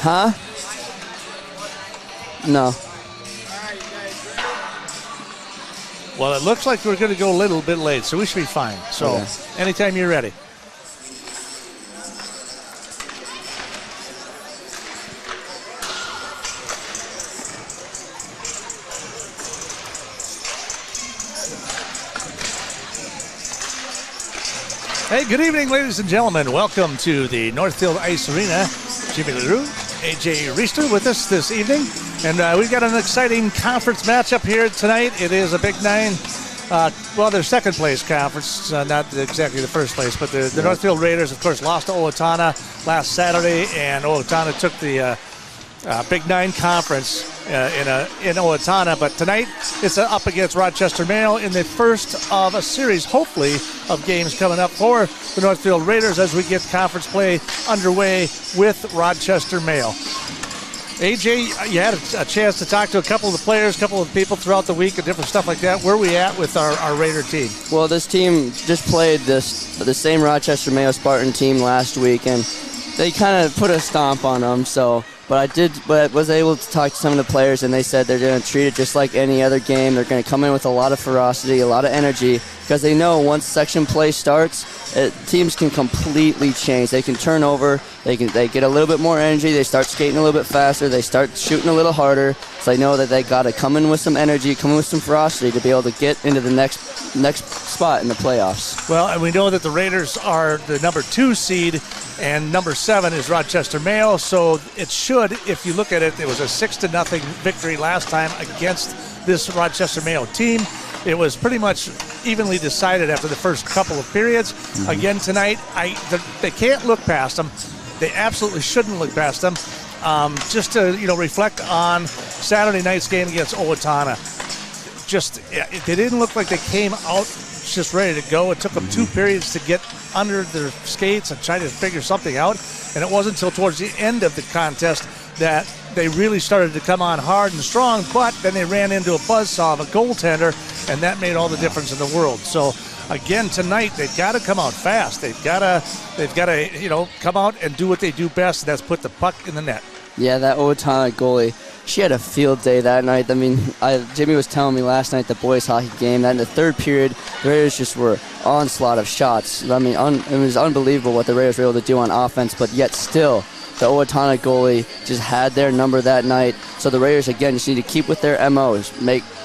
Huh? No. Well, it looks like we're going to go a little bit late, so we should be fine. So, okay. Anytime you're ready. Hey, good evening, ladies and gentlemen. Welcome to the Northfield Ice Arena. Jimmy LaRue, AJ Reister with us this evening. And we've got an exciting conference matchup here tonight. It is a Big Nine, their second place conference, not exactly the first place, but the Northfield Raiders, of course, lost to Owatonna last Saturday, and Owatonna took the Big Nine conference in Owatonna. But tonight it's up against Rochester Mayo in the first of a series, hopefully, of games coming up for the Northfield Raiders as we get conference play underway with Rochester Mayo. AJ, you had a chance to talk to a couple of the players, a couple of people throughout the week and different stuff like that. Where are we at with our Raider team? Well, this team just played the same Rochester Mayo Spartan team last week, and they kind of put a stomp on them. But I was able to talk to some of the players, and they said they're going to treat it just like any other game. They're going to come in with a lot of ferocity, a lot of energy, because they know once section play starts, teams can completely change. They can turn over. They get a little bit more energy. They start skating a little bit faster. They start shooting a little harder. So they know that they got to come in with some energy, come in with some ferocity to be able to get into the next spot in the playoffs. Well, and we know that the Raiders are the number 2 seed, and number 7 is Rochester Mayo. So it should, if you look at it, it was a 6-0 victory last time against this Rochester Mayo team. It was pretty much evenly decided after the first couple of periods. Mm-hmm. Again tonight, they can't look past them. They absolutely shouldn't look past them. Just to reflect on Saturday night's game against Owatonna. They didn't look like they came out just ready to go. It took them 2 periods to get under their skates and try to figure something out. And it wasn't until towards the end of the contest that they really started to come on hard and strong, but then they ran into a buzzsaw of a goaltender, and that made all the difference in the world. So again tonight, they've got to come out fast. They've got to come out and do what they do best, and that's put the puck in the net. Yeah, that Owatonna goalie, she had a field day that night. I mean, Jimmy was telling me last night, the boys hockey game, that in the third period, the Raiders just were onslaught of shots. I mean, it was unbelievable what the Raiders were able to do on offense, but yet still, the Owatonna goalie just had their number that night. So the Raiders, again, just need to keep with their MOs,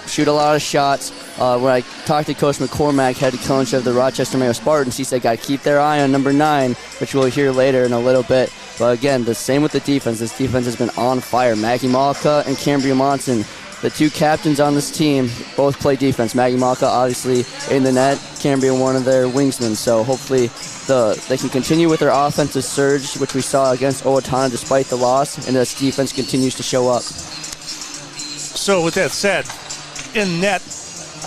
shoot a lot of shots. When I talked to Coach McCormack, head coach of the Rochester Mayo Spartans, he said got to keep their eye on number 9, which we'll hear later in a little bit. But again, the same with the defense. This defense has been on fire. Maggie Malka and Cambria Monson, the 2 captains on this team, both play defense. Maggie Malka, obviously, in the net. Cambria, one of their wingsmen. So hopefully they can continue with their offensive surge, which we saw against Owatonna despite the loss, and this defense continues to show up. So with that said, in net,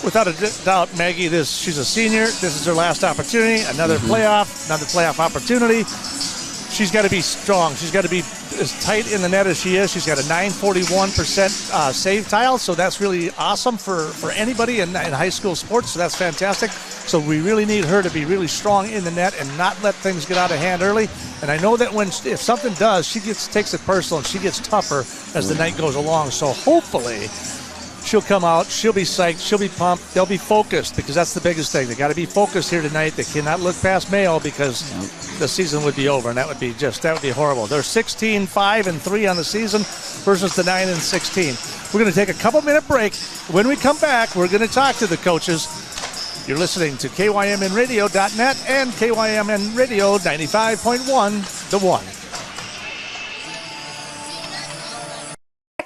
without a doubt, Maggie, she's a senior. This is her last opportunity, another playoff opportunity. She's got to be strong. She's got to be as tight in the net as she is. She's got a 941% save tile, so that's really awesome for anybody in high school sports, so that's fantastic. So we really need her to be really strong in the net and not let things get out of hand early. And I know that if something does, she takes it personal and she gets tougher as the night goes along. So hopefully she'll come out, she'll be psyched, she'll be pumped, they'll be focused, because that's the biggest thing. They got to be focused here tonight. They cannot look past Mayo, because the season would be over, and that would be horrible. They're 16-5-3 on the season versus the 9-16. We're going to take a couple-minute break. When we come back, we're going to talk to the coaches. You're listening to KYMNradio.net and KYMN Radio 95.1, The One.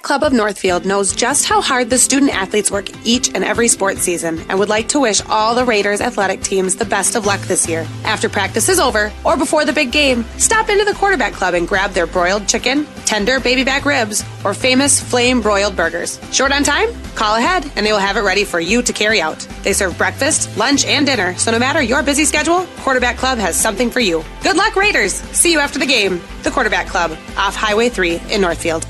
Club of Northfield knows just how hard the student athletes work each and every sports season and would like to wish all the Raiders athletic teams the best of luck this year. After practice is over or before the big game, stop into the Quarterback Club and grab their broiled chicken, tender baby back ribs, or famous flame broiled burgers. Short on time? Call ahead and they will have it ready for you to carry out. They serve breakfast, lunch, and dinner, so no matter your busy schedule, Quarterback Club has something for you. Good luck, Raiders! See you after the game. The Quarterback Club, off Highway 3 in Northfield.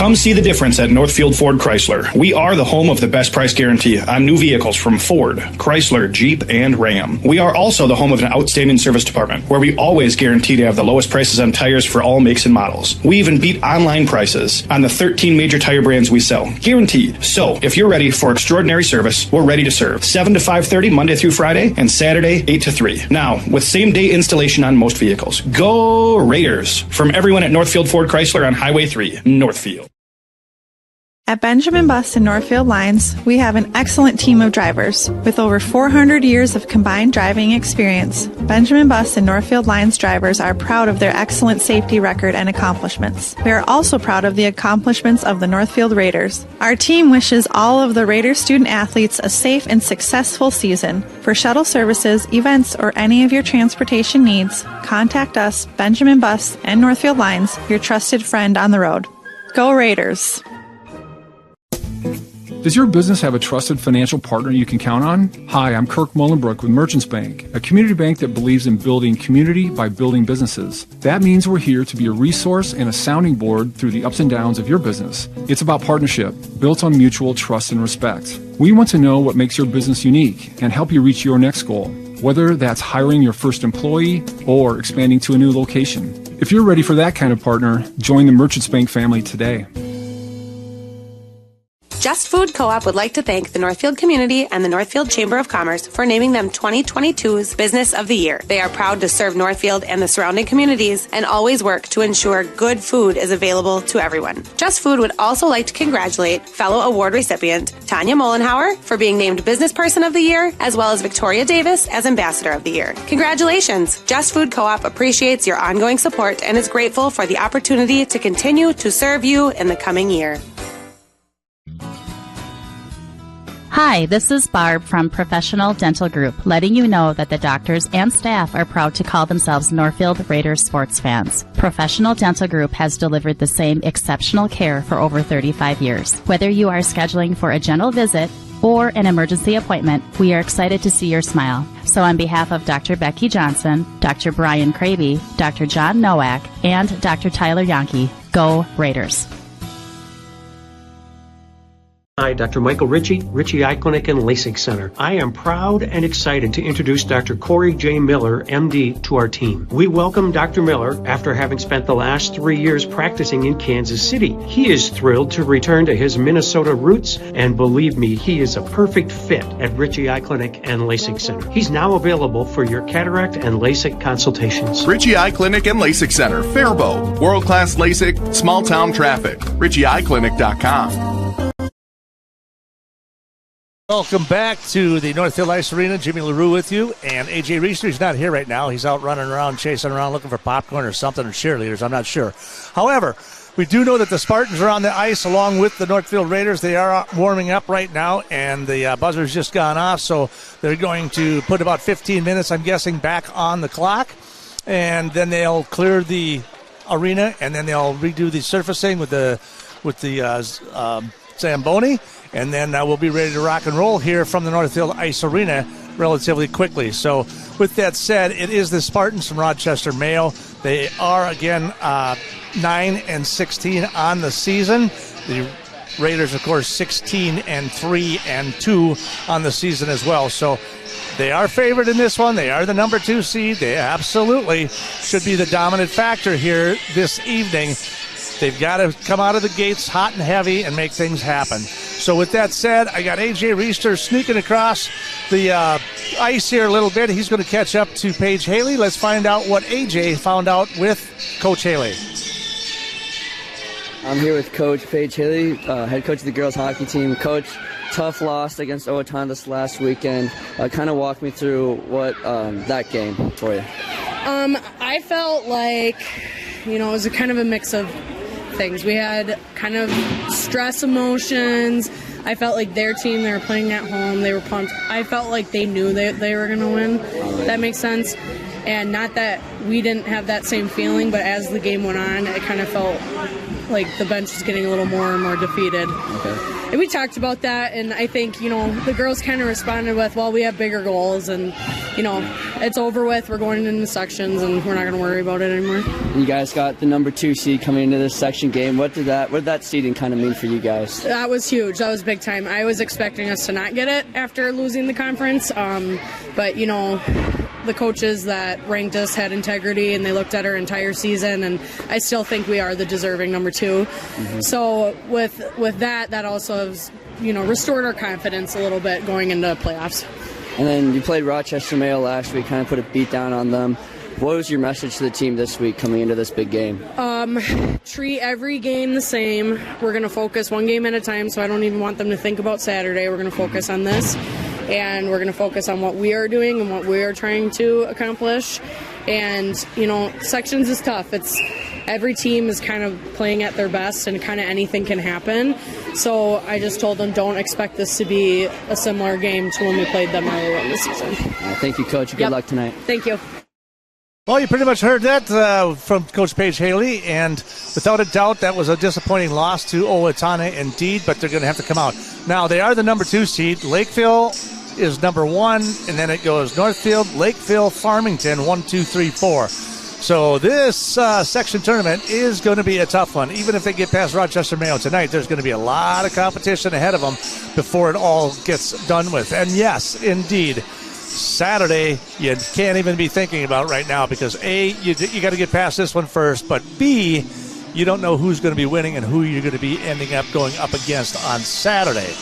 Come see the difference at Northfield Ford Chrysler. We are the home of the best price guarantee on new vehicles from Ford, Chrysler, Jeep, and Ram. We are also the home of an outstanding service department where we always guarantee to have the lowest prices on tires for all makes and models. We even beat online prices on the 13 major tire brands we sell. Guaranteed. So, if you're ready for extraordinary service, we're ready to serve. 7 to 5:30 Monday through Friday and Saturday 8 to 3. Now, with same-day installation on most vehicles. Go Raiders! From everyone at Northfield Ford Chrysler on Highway 3, Northfield. At Benjamin Bus and Northfield Lines, we have an excellent team of drivers. With over 400 years of combined driving experience, Benjamin Bus and Northfield Lines drivers are proud of their excellent safety record and accomplishments. We are also proud of the accomplishments of the Northfield Raiders. Our team wishes all of the Raiders student athletes a safe and successful season. For shuttle services, events, or any of your transportation needs, contact us, Benjamin Bus and Northfield Lines, your trusted friend on the road. Go Raiders! Does your business have a trusted financial partner you can count on? Hi, I'm Kirk Mullenbrook with Merchants Bank, a community bank that believes in building community by building businesses. That means we're here to be a resource and a sounding board through the ups and downs of your business. It's about partnership, built on mutual trust and respect. We want to know what makes your business unique and help you reach your next goal, whether that's hiring your first employee or expanding to a new location. If you're ready for that kind of partner, join the Merchants Bank family today. Just Food Co-op would like to thank the Northfield community and the Northfield Chamber of Commerce for naming them 2022's Business of the Year. They are proud to serve Northfield and the surrounding communities and always work to ensure good food is available to everyone. Just Food would also like to congratulate fellow award recipient Tanya Mollenhauer for being named Business Person of the Year, as well as Victoria Davis as Ambassador of the Year. Congratulations! Just Food Co-op appreciates your ongoing support and is grateful for the opportunity to continue to serve you in the coming year. Hi, this is Barb from Professional Dental Group, letting you know that the doctors and staff are proud to call themselves Northfield Raiders sports fans. Professional Dental Group has delivered the same exceptional care for over 35 years. Whether you are scheduling for a general visit or an emergency appointment, we are excited to see your smile. So on behalf of Dr. Becky Johnson, Dr. Brian Kraby, Dr. John Nowak, and Dr. Tyler Yonke, go Raiders. Hi, Dr. Michael Ritchie Eye Clinic and LASIK Center. I am proud and excited to introduce Dr. Corey J. Miller, MD, to our team. We welcome Dr. Miller after having spent the last 3 years practicing in Kansas City. He is thrilled to return to his Minnesota roots, and believe me, he is a perfect fit at Ritchie Eye Clinic and LASIK Center. He's now available for your cataract and LASIK consultations. Ritchie Eye Clinic and LASIK Center, Faribault. World-class LASIK, small-town traffic. RitchieEyeClinic.com. Welcome back to the Northfield Ice Arena. Jimmy LaRue with you, and A.J. Reister's not here right now. He's out running around, chasing around, looking for popcorn or something, or cheerleaders. I'm not sure. However, we do know that the Spartans are on the ice along with the Northfield Raiders. They are warming up right now, and the buzzer's just gone off, so they're going to put about 15 minutes, I'm guessing, back on the clock, and then they'll clear the arena, and then they'll redo the surfacing with the Zamboni. And then we'll be ready to rock and roll here from the Northfield Ice Arena relatively quickly. So with that said, it is the Spartans from Rochester, Mayo. They are, again, 9-16 on the season. The Raiders, of course, 16-3-2 on the season as well. So they are favored in this one. They are the number 2 seed. They absolutely should be the dominant factor here this evening. They've got to come out of the gates hot and heavy and make things happen. So with that said, I got A.J. Reister sneaking across the ice here a little bit. He's going to catch up to Paige Haley. Let's find out what A.J. found out with Coach Haley. I'm here with Coach Paige Haley, head coach of the girls hockey team. Coach, tough loss against Owatonna this last weekend. Kind of walk me through what that game for you. I felt like, it was a kind of a mix of things. We had kind of stress emotions. I felt like their team, they were playing at home, they were pumped. I felt like they knew that they were going to win, if that makes sense. And not that we didn't have that same feeling, but as the game went on, it kind of felt like the bench was getting a little more and more defeated. Okay. And we talked about that, and I think, the girls kind of responded with, well, we have bigger goals, and, it's over with. We're going into sections, and we're not going to worry about it anymore. You guys got the number 2 seed coming into this section game. What did that seeding kind of mean for you guys? That was huge. That was big time. I was expecting us to not get it after losing the conference, but, the coaches that ranked us had integrity, and they looked at our entire season, and I still think we are the deserving number 2. Mm-hmm. So with that also has, restored our confidence a little bit going into playoffs. And then you played Rochester Mayo last week, kind of put a beat down on them. What was your message to the team this week coming into this big game? Treat every game the same. We're going to focus one game at a time, so I don't even want them to think about Saturday. We're going to focus on this. And we're going to focus on what we are doing and what we are trying to accomplish. And, sections is tough. Every team is kind of playing at their best, and kind of anything can happen. So I just told them, don't expect this to be a similar game to when we played them earlier in the season. Thank you, Coach. Good luck tonight. Thank you. Well, you pretty much heard that from Coach Paige Haley, and without a doubt, that was a disappointing loss to Owatonna indeed, but they're going to have to come out. Now, they are the number 2 seed. Lakeville is number 1, and then it goes Northfield, Lakeville, Farmington, 1, 2, 3, 4. So this section tournament is going to be a tough one. Even if they get past Rochester Mayo tonight, there's going to be a lot of competition ahead of them before it all gets done with. And yes, indeed, Saturday you can't even be thinking about right now because A, you got to get past this one first, but B, you don't know who's going to be winning and who you're going to be ending up going up against on Saturday.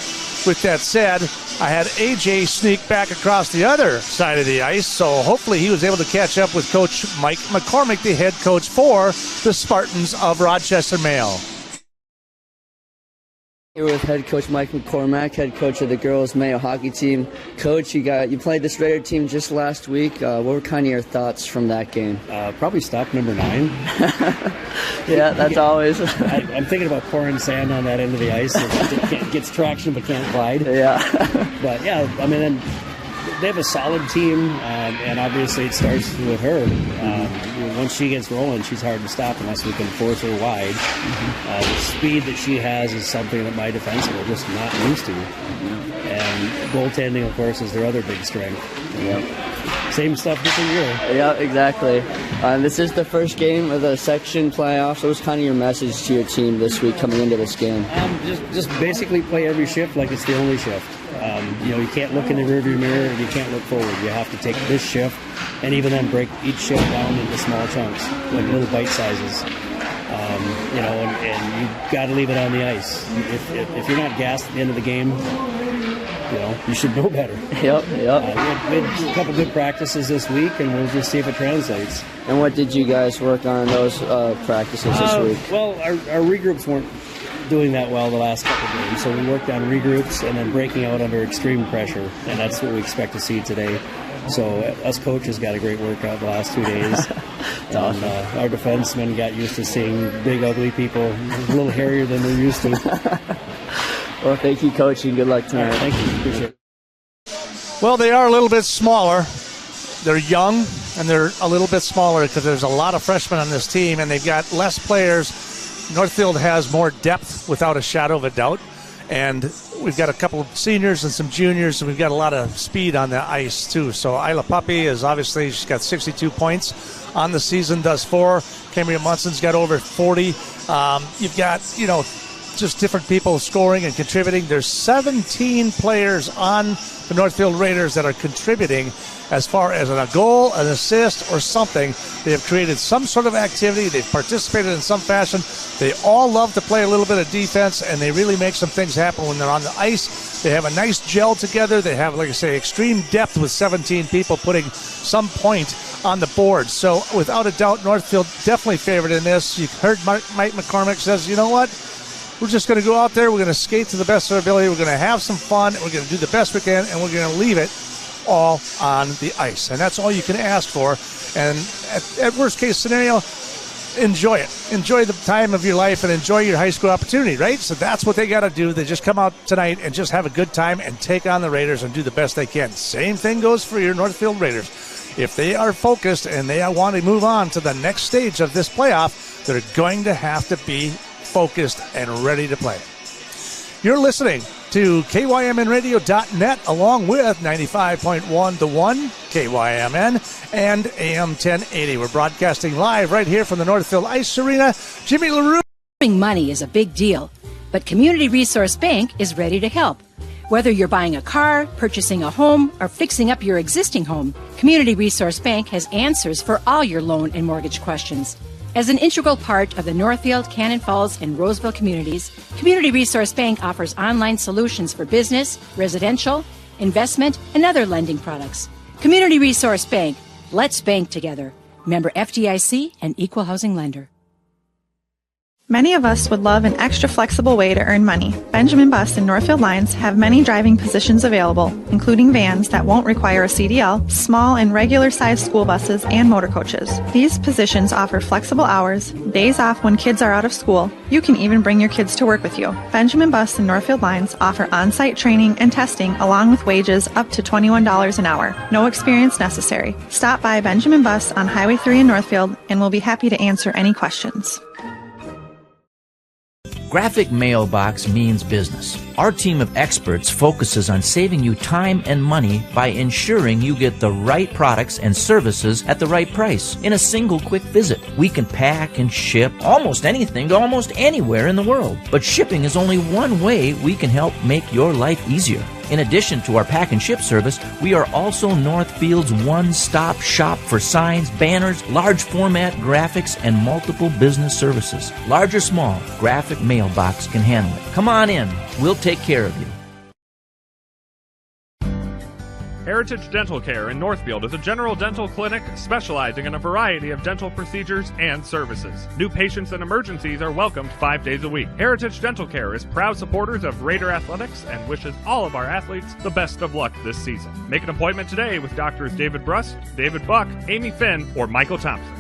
With that said, I had AJ sneak back across the other side of the ice, so hopefully he was able to catch up with Coach Mike McCormick, the head coach for the Spartans of Rochester Mayo. Here with head coach Mike McCormack, head coach of the girls Mayo hockey team. Coach, you played this Raider team just last week. What were kind of your thoughts from that game? Probably stop number 9. Yeah, that's always. I'm thinking about pouring sand on that end of the ice. It gets traction but can't glide. Yeah. But yeah, I mean, they have a solid team, and obviously it starts with her. Once she gets rolling, she's hard to stop unless we can force her wide. The speed that she has is something that my defense are just not used to. And goaltending, of course, is their other big strength. Yep. Same stuff different year. Yeah, exactly. This is the first game of the section playoffs. What was kind of your message to your team this week coming into this game? Just basically play every shift like it's the only shift. You can't look in the rearview mirror and you can't look forward. You have to take this shift and even then break each shift down into small chunks, like little bite sizes. And you've got to leave it on the ice. If you're not gassed at the end of the game, you should know better. Yep. We had a couple good practices this week, and we'll just see if it translates. And what did you guys work on in those practices this week? Well, our regroups weren't doing that well the last couple of games, so we worked on regroups and then breaking out under extreme pressure, and that's what we expect to see today. So us coaches got a great workout the last 2 days. Awesome. Our defensemen got used to seeing big, ugly people, a little hairier than they're used to. Well, thank you, Coach, and good luck tonight. Thank you. Appreciate it. Well, they are a little bit smaller. They're young, and they're a little bit smaller because there's a lot of freshmen on this team, and they've got less players. Northfield has more depth without a shadow of a doubt, and we've got a couple of seniors and some juniors, and we've got a lot of speed on the ice, too. So Isla Puppy is obviously, she's got 62 points on the season, does 4. Cambria Munson's got over 40. You've got, just different people scoring and contributing. There's 17 players on the Northfield Raiders that are contributing as far as a goal, an assist, or something. They have created some sort of activity. They've participated in some fashion. They all love to play a little bit of defense, and they really make some things happen when they're on the ice. They have a nice gel together. They have, like I say, extreme depth with 17 people putting some point on the board. So without a doubt, Northfield definitely favored in this. You heard Mike McCormick says, you know what? We're just going to go out there. We're going to skate to the best of our ability. We're going to have some fun. We're going to do the best we can, and we're going to leave it all on the ice. And that's all you can ask for. And at worst case scenario, enjoy it. Enjoy the time of your life and enjoy your high school opportunity, right? So that's what they got to do. They just come out tonight and just have a good time and take on the Raiders and do the best they can. Same thing goes for your Northfield Raiders. if they are focused and they want to move on to the next stage of this playoff, they're going to have to be focused and ready to play. You're listening to KYMNradio.net along with 95.1 The One, KYMN, and AM 1080. We're broadcasting live right here from the Northfield Ice Arena. Jimmy LaRue. Money is a big deal, but Community Resource Bank is ready to help. Whether you're buying a car, purchasing a home, or fixing up your existing home, Community Resource Bank has answers for all your loan and mortgage questions. As an integral part of the Northfield, Cannon Falls, and Roseville communities, Community Resource Bank offers online solutions for business, residential, investment, and other lending products. Community Resource Bank. Let's bank together. Member FDIC and Equal Housing Lender. Many of us would love an extra flexible way to earn money. Benjamin Bus and Northfield Lines have many driving positions available, including vans that won't require a CDL, small and regular-sized school buses, and motor coaches. These positions offer flexible hours, days off when kids are out of school. You can even bring your kids to work with you. Benjamin Bus and Northfield Lines offer on-site training and testing along with wages up to $21 an hour. No experience necessary. Stop by Benjamin Bus on Highway 3 in Northfield and we'll be happy to answer any questions. Graphic Mailbox means business. Our team of experts focuses on saving you time and money by ensuring you get the right products and services at the right price in a single quick visit. We can pack and ship almost anything to almost anywhere in the world. But shipping is only one way we can help make your life easier. In addition to our pack and ship service, we are also Northfield's one-stop shop for signs, banners, large format graphics, and multiple business services. Large or small, Graphic Mailbox can handle it. Come on in. We'll take care of you. Heritage Dental Care in Northfield is a general dental clinic specializing in a variety of dental procedures and services. New patients and emergencies are welcomed 5 days a week. Heritage Dental Care is proud supporters of Raider Athletics and wishes all of our athletes the best of luck this season. Make an appointment today with Doctors David Brust, David Buck, Amy Finn, or Michael Thompson.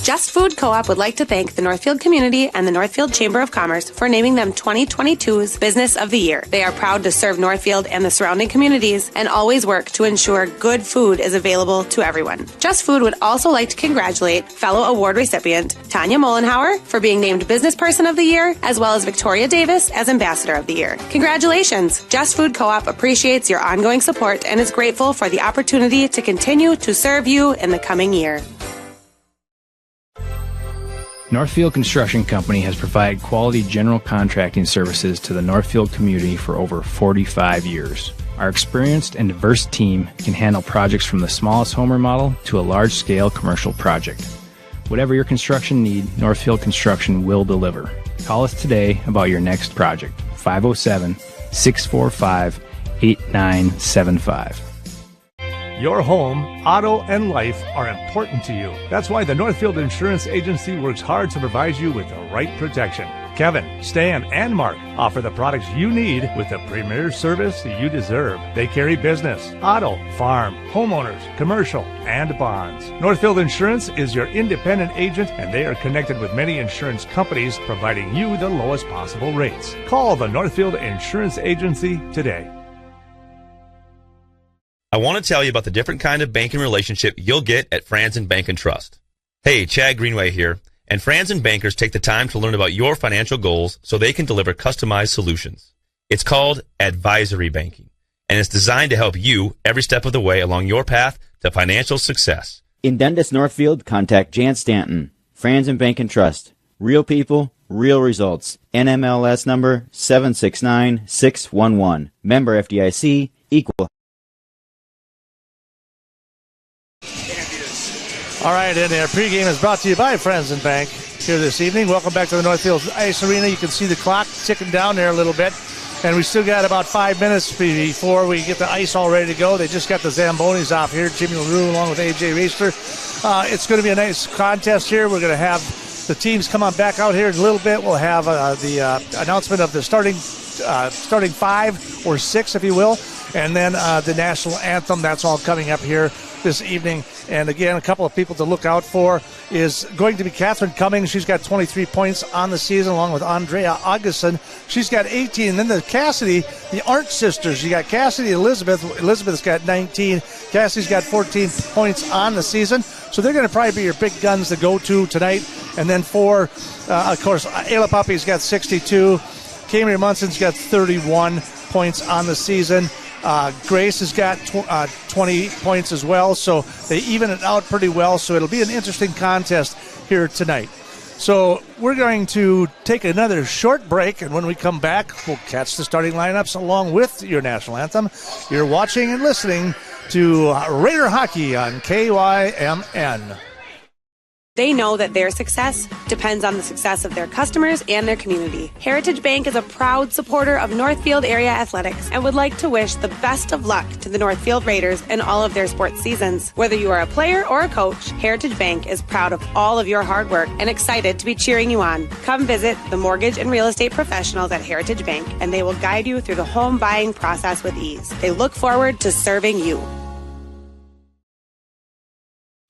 Just Food Co-op would like to thank the Northfield community and the Northfield Chamber of Commerce for naming them 2022's Business of the Year. They are proud to serve Northfield and the surrounding communities and always work to ensure good food is available to everyone. Just Food would also like to congratulate fellow award recipient Tanya Mollenhauer for being named Business Person of the Year, as well as Victoria Davis as Ambassador of the Year. Congratulations! Just Food Co-op appreciates your ongoing support and is grateful for the opportunity to continue to serve you in the coming year. Northfield Construction Company has provided quality general contracting services to the Northfield community for over 45 years. Our experienced and diverse team can handle projects from the smallest home remodel to a large-scale commercial project. Whatever your construction need, Northfield Construction will deliver. Call us today about your next project. 507-645-8975. Your home, auto, and life are important to you. That's why the Northfield Insurance Agency works hard to provide you with the right protection. Kevin, Stan, and Mark offer the products you need with the premier service you deserve. They carry business, auto, farm, homeowners, commercial, and bonds. Northfield Insurance is your independent agent, and they are connected with many insurance companies, providing you the lowest possible rates. Call the Northfield Insurance Agency today. I want to tell you about the different kind of banking relationship you'll get at Franzen Bank & Trust. Hey, Chad Greenway here, and Franzen bankers take the time to learn about your financial goals so they can deliver customized solutions. It's called advisory banking, and it's designed to help you every step of the way along your path to financial success. In Dundas, Northfield, contact Jan Stanton, Franzen Bank & Trust. Real people, real results. NMLS number 769611. Member FDIC, equal. All right, and our pregame is brought to you by Franzen Bank here this evening. Welcome back to the Northfield Ice Arena. You can see the clock ticking down there a little bit, and we still got about 5 minutes before we get the ice all ready to go. They just got the Zambonis off here, Jimmy LaRue along with A.J. Racer. It's going to be a nice contest here. We're going to have the teams come on back out here in a little bit. We'll have the announcement of the starting 5 or 6, if you will. And then the national anthem, that's all coming up here this evening. And again, a couple of people to look out for is going to be Catherine Cummings. She's got 23 points on the season, along with Andrea Augustin. She's got 18. And then the Cassidy, the Arndt sisters. You got Cassidy, Elizabeth. Elizabeth's got 19. Cassidy's got 14 points on the season. So they're going to probably be your big guns to go to tonight. And then for, of course, Ayla Puppy's got 62. Camry Munson's got 31 points on the season. Grace has got 20 points as well, so they even it out pretty well. So it'll be an interesting contest here tonight. So we're going to take another short break, and when we come back, we'll catch the starting lineups along with your national anthem. You're watching and listening to Raider Hockey on KYMN. They know that their success depends on the success of their customers and their community. Heritage Bank is a proud supporter of Northfield area athletics and would like to wish the best of luck to the Northfield Raiders in all of their sports seasons. Whether you are a player or a coach, Heritage Bank is proud of all of your hard work and excited to be cheering you on. Come visit the mortgage and real estate professionals at Heritage Bank, and they will guide you through the home buying process with ease. They look forward to serving you.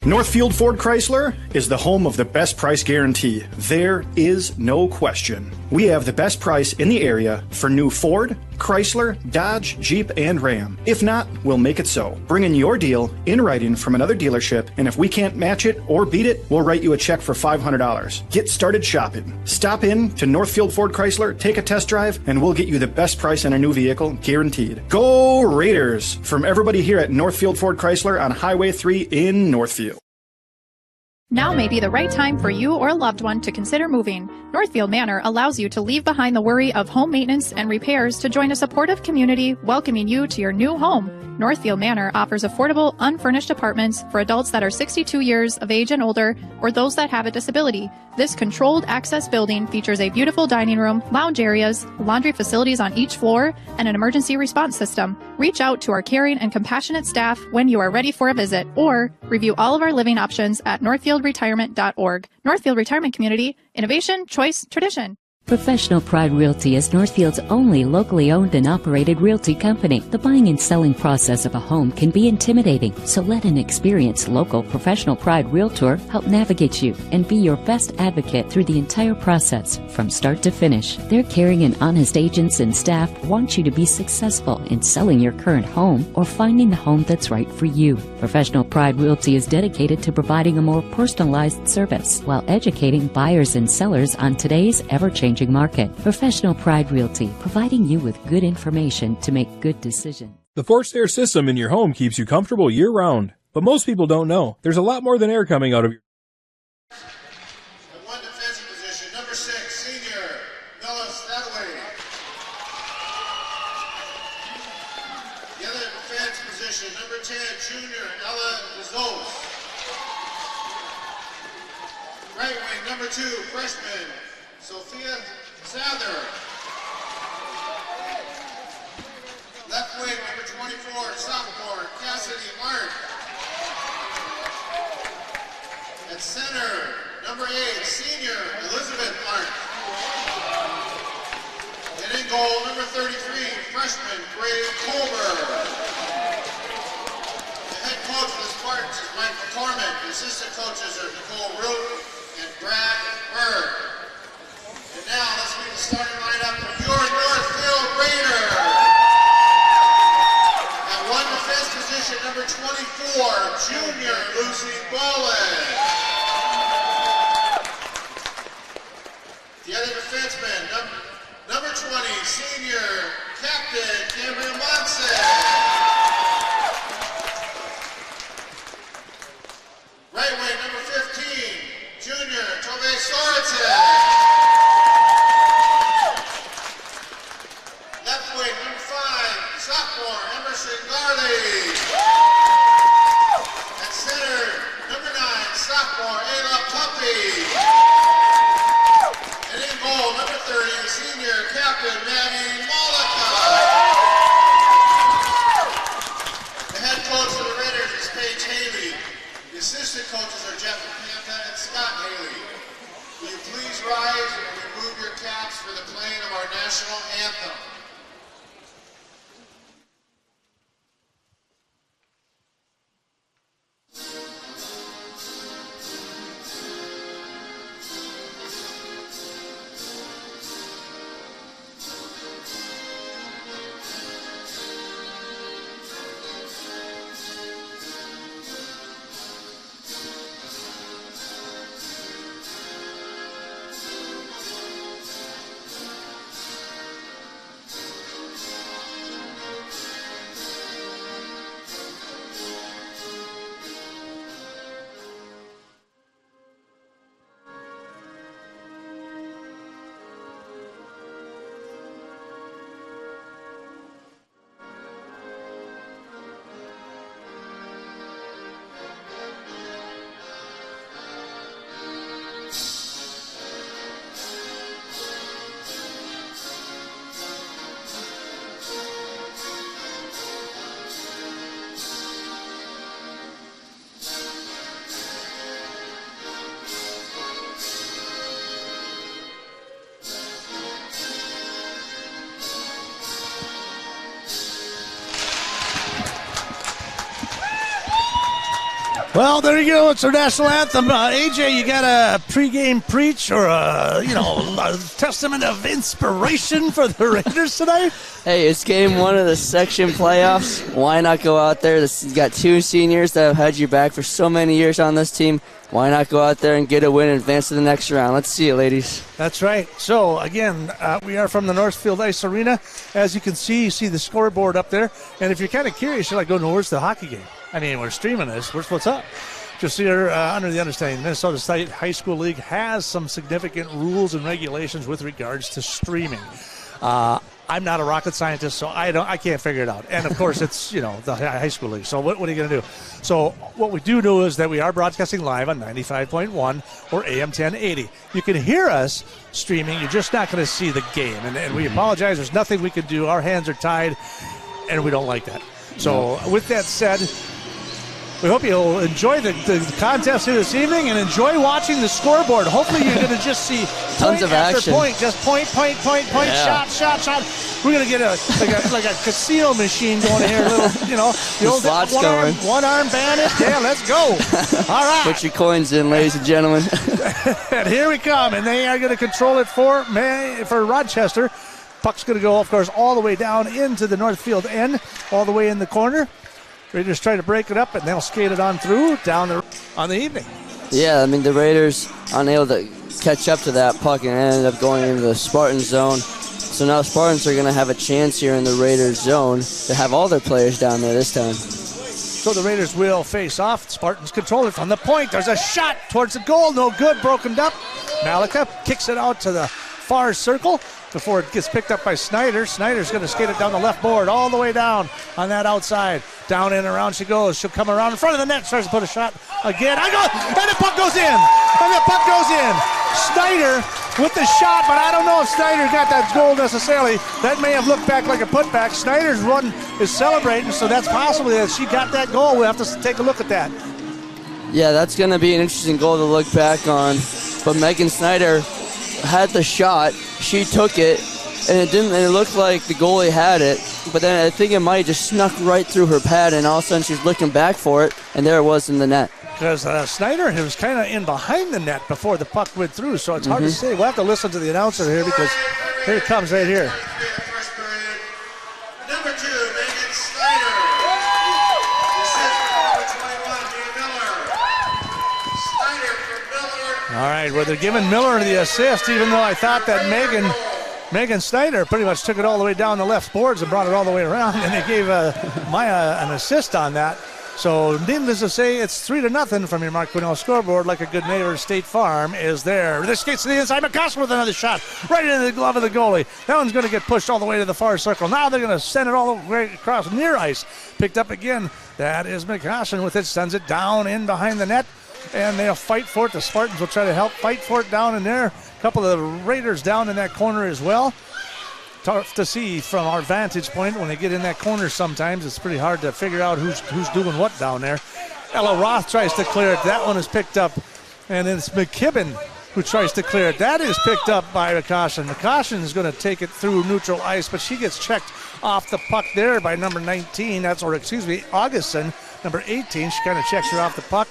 Northfield Ford Chrysler is the home of the best price guarantee. There is no question. We have the best price in the area for new Ford, Chrysler, Dodge, Jeep, and Ram. If not, we'll make it so. Bring in your deal in writing from another dealership, and if we can't match it or beat it, we'll write you a check for $500. Get started shopping. Stop in to Northfield Ford Chrysler, take a test drive, and we'll get you the best price on a new vehicle, guaranteed. Go Raiders! From everybody here at Northfield Ford Chrysler on Highway 3 in Northfield. Now may be the right time for you or a loved one to consider moving. Northfield Manor allows you to leave behind the worry of home maintenance and repairs to join a supportive community welcoming you to your new home. Northfield Manor offers affordable, unfurnished apartments for adults that are 62 years of age and older or those that have a disability. This controlled access building features a beautiful dining room, lounge areas, laundry facilities on each floor, and an emergency response system. Reach out to our caring and compassionate staff when you are ready for a visit, or review all of our living options at northfieldretirement.org. Northfield Retirement Community, innovation, choice, tradition. Professional Pride Realty is Northfield's only locally owned and operated realty company. The buying and selling process of a home can be intimidating, so let an experienced local Professional Pride Realtor help navigate you and be your best advocate through the entire process from start to finish. Their caring and honest agents and staff want you to be successful in selling your current home or finding the home that's right for you. Professional Pride Realty is dedicated to providing a more personalized service while educating buyers and sellers on today's ever-changing market. Professional Pride Realty, providing you with good information to make good decisions. The forced air system in your home keeps you comfortable year-round. But most people don't know. There's a lot more than air coming out of your... At one defensive position, number 6, senior, Noah Stataway. The other defense position, number 10, junior, Ella Bezos. Right wing, number 2, freshman, Sophia Sather. Left wing, number 24, sophomore, Cassidy Mark. At center, number 8, senior, Elizabeth Mark. And in goal, number 33, freshman, Gray Colber. The head coach of the Spartans is Mike McCormick. The assistant coaches are Nicole Root and Brad Berg. And now let's meet the starting lineup for your Northfield Raiders. At one defense position, number 24, junior Lucy Bolin. The other defenseman, number 20, senior captain Cameron Monson. Right wing, number 15, junior Tove Sorensen. Left wing, number 5, sophomore, Emerson Garley. At center, number 9, sophomore, Ayla Puppy. And in goal, number 30, senior captain, Maggie Mollica. The head coach of the Raiders is Paige Haley. The assistant coaches are Jeff Panta and Scott Haley. Will you please rise and remove your caps for the playing of our national anthem? Well, there you go. It's our national anthem. AJ, you got a pregame preach or a testament of inspiration for the Raiders tonight? Hey, it's game 1 of the section playoffs. Why not go out there? You got 2 seniors that have had your back for so many years on this team. Why not go out there and get a win and advance to the next round? Let's see it, ladies. That's right. So, again, we are from the Northfield Ice Arena. As you can see, you see the scoreboard up there. And if you're kind of curious, you're like, where's the hockey game? I mean, we're streaming this. What's up? Just here, under the understanding, Minnesota State High School League has some significant rules and regulations with regards to streaming. I'm not a rocket scientist, so I can't figure it out. And of course, it's the high school league. So what are you going to do? So what we do know is that we are broadcasting live on 95.1 or AM 1080. You can hear us streaming. You're just not going to see the game, and we apologize. There's nothing we can do. Our hands are tied, and we don't like that. So with that said, we hope you'll enjoy the contest here this evening and enjoy watching the scoreboard. Hopefully you're going to just see tons of action. Point, just point, yeah. shot. We're going to get like a casino machine going here. The old slots going. One arm bandit. Yeah, let's go. All right. Put your coins in, ladies and gentlemen. And here we come, and they are going to control it for Rochester. Puck's going to go, of course, all the way down into the Northfield end, all the way in the corner. Raiders try to break it up, and they'll skate it on through down on the evening. Yeah, I mean, the Raiders unable to catch up to that puck and ended up going into the Spartan zone. So now Spartans are going to have a chance here in the Raiders zone to have all their players down there this time. So the Raiders will face off. Spartans control it from the point. There's a shot towards the goal. No good. Broken up. Malika kicks it out to the far circle before it gets picked up by Snyder. Snyder's going to skate it down the left board all the way down on that outside. Down and around she goes. She'll come around in front of the net. Tries to put a shot again. And the puck goes in. Snyder with the shot, but I don't know if Snyder got that goal necessarily. That may have looked back like a putback. Snyder's run is celebrating, so that's possibly that she got that goal. We'll have to take a look at that. Yeah, that's going to be an interesting goal to look back on. But Megan Snyder had the shot. She took it, and it looked like the goalie had it. But then I think it might just snuck right through her pad, and all of a sudden she's looking back for it, and there it was in the net. Because Snyder was kind of in behind the net before the puck went through, so it's hard to say. We'll have to listen to the announcer here because here it comes right here. Number 2, Megan Snyder. Snyder for Miller. All right, well, they're giving Miller the assist, even though I thought that Megan Snyder pretty much took it all the way down the left boards and brought it all the way around, and they gave Maya an assist on that. So, needless to say, it's 3-0 from your Mark Quinnell scoreboard. Like a good neighbor, State Farm is there. This skates to the inside. McCossin with another shot right into the glove of the goalie. That one's going to get pushed all the way to the far circle. Now they're going to send it all the way across near ice. Picked up again. That is McCossin with it. Sends it down in behind the net. And they'll fight for it. The Spartans will try to help fight for it down in there. A couple of the Raiders down in that corner as well. Tough to see from our vantage point when they get in that corner sometimes. It's pretty hard to figure out who's doing what down there. Ella Roth tries to clear it. That one is picked up. And then it's McKibben who tries to clear it. That is picked up by McCossin. McCossin is going to take it through neutral ice, but she gets checked off the puck there by number 19. Augustin, number 18. She kind of checks her off the puck.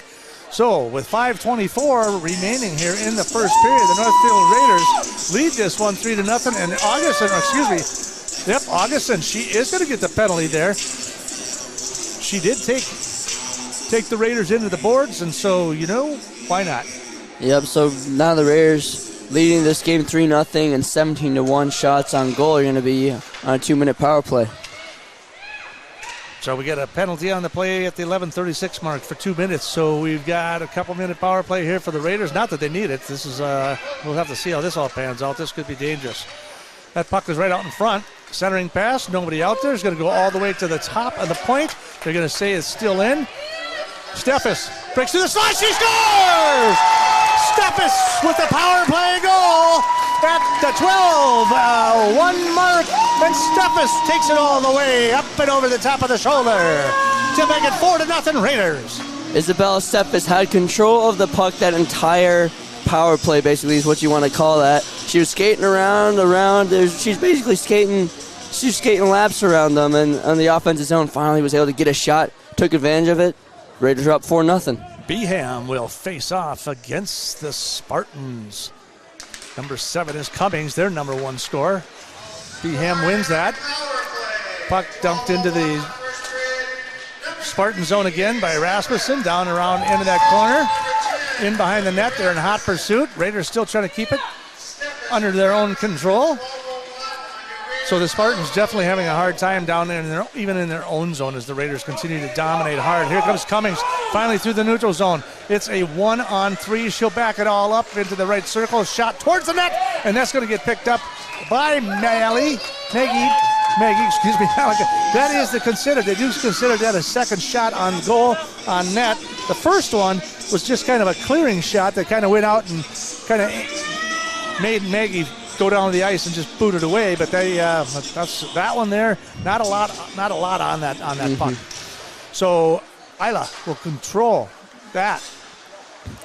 So, with 5:24 remaining here in the first period, the Northfield Raiders lead this one 3-0. And Augustin, she is going to get the penalty there. She did take the Raiders into the boards, and so, why not? Yep, so now the Raiders leading this game 3-0 and 17-1 shots on goal are going to be on a 2-minute power play. So we get a penalty on the play at the 11:36 mark for 2 minutes. So we've got a couple-minute power play here for the Raiders. Not that they need it. This is we'll have to see how this all pans out. This could be dangerous. That puck is right out in front. Centering pass. Nobody out there. It's going to go all the way to the top of the point. They're going to say it's still in. Steffes breaks through the slot. She scores! Steffes with the power play goal at the 12-1 mark. And Steffes takes it all the way up and over the top of the shoulder to make it 4-0 Raiders. Isabella Steffes had control of the puck that entire power play, basically, is what you want to call that. She was skating around. She's basically skating laps around them, and on the offensive zone, finally was able to get a shot, took advantage of it. Raiders are up 4-0. Beeham will face off against the Spartans. Number 7 is Cummings, their number 1 scorer. Beeham wins that. Puck dumped into the Spartan zone again by Rasmussen. Down around into that corner. In behind the net. They're in hot pursuit. Raiders still trying to keep it under their own control. So the Spartans definitely having a hard time down there, even in their own zone, as the Raiders continue to dominate hard. Here comes Cummings, finally through the neutral zone. It's a 1-on-3. She'll back it all up into the right circle. Shot towards the net, and that's going to get picked up by Maggie, excuse me. That is the consider. They do consider that a second shot on goal on net. The first one was just kind of a clearing shot that kind of went out and kind of made Maggie go down the ice and just boot it away. But that's that one there. Not a lot on that puck. So Isla will control that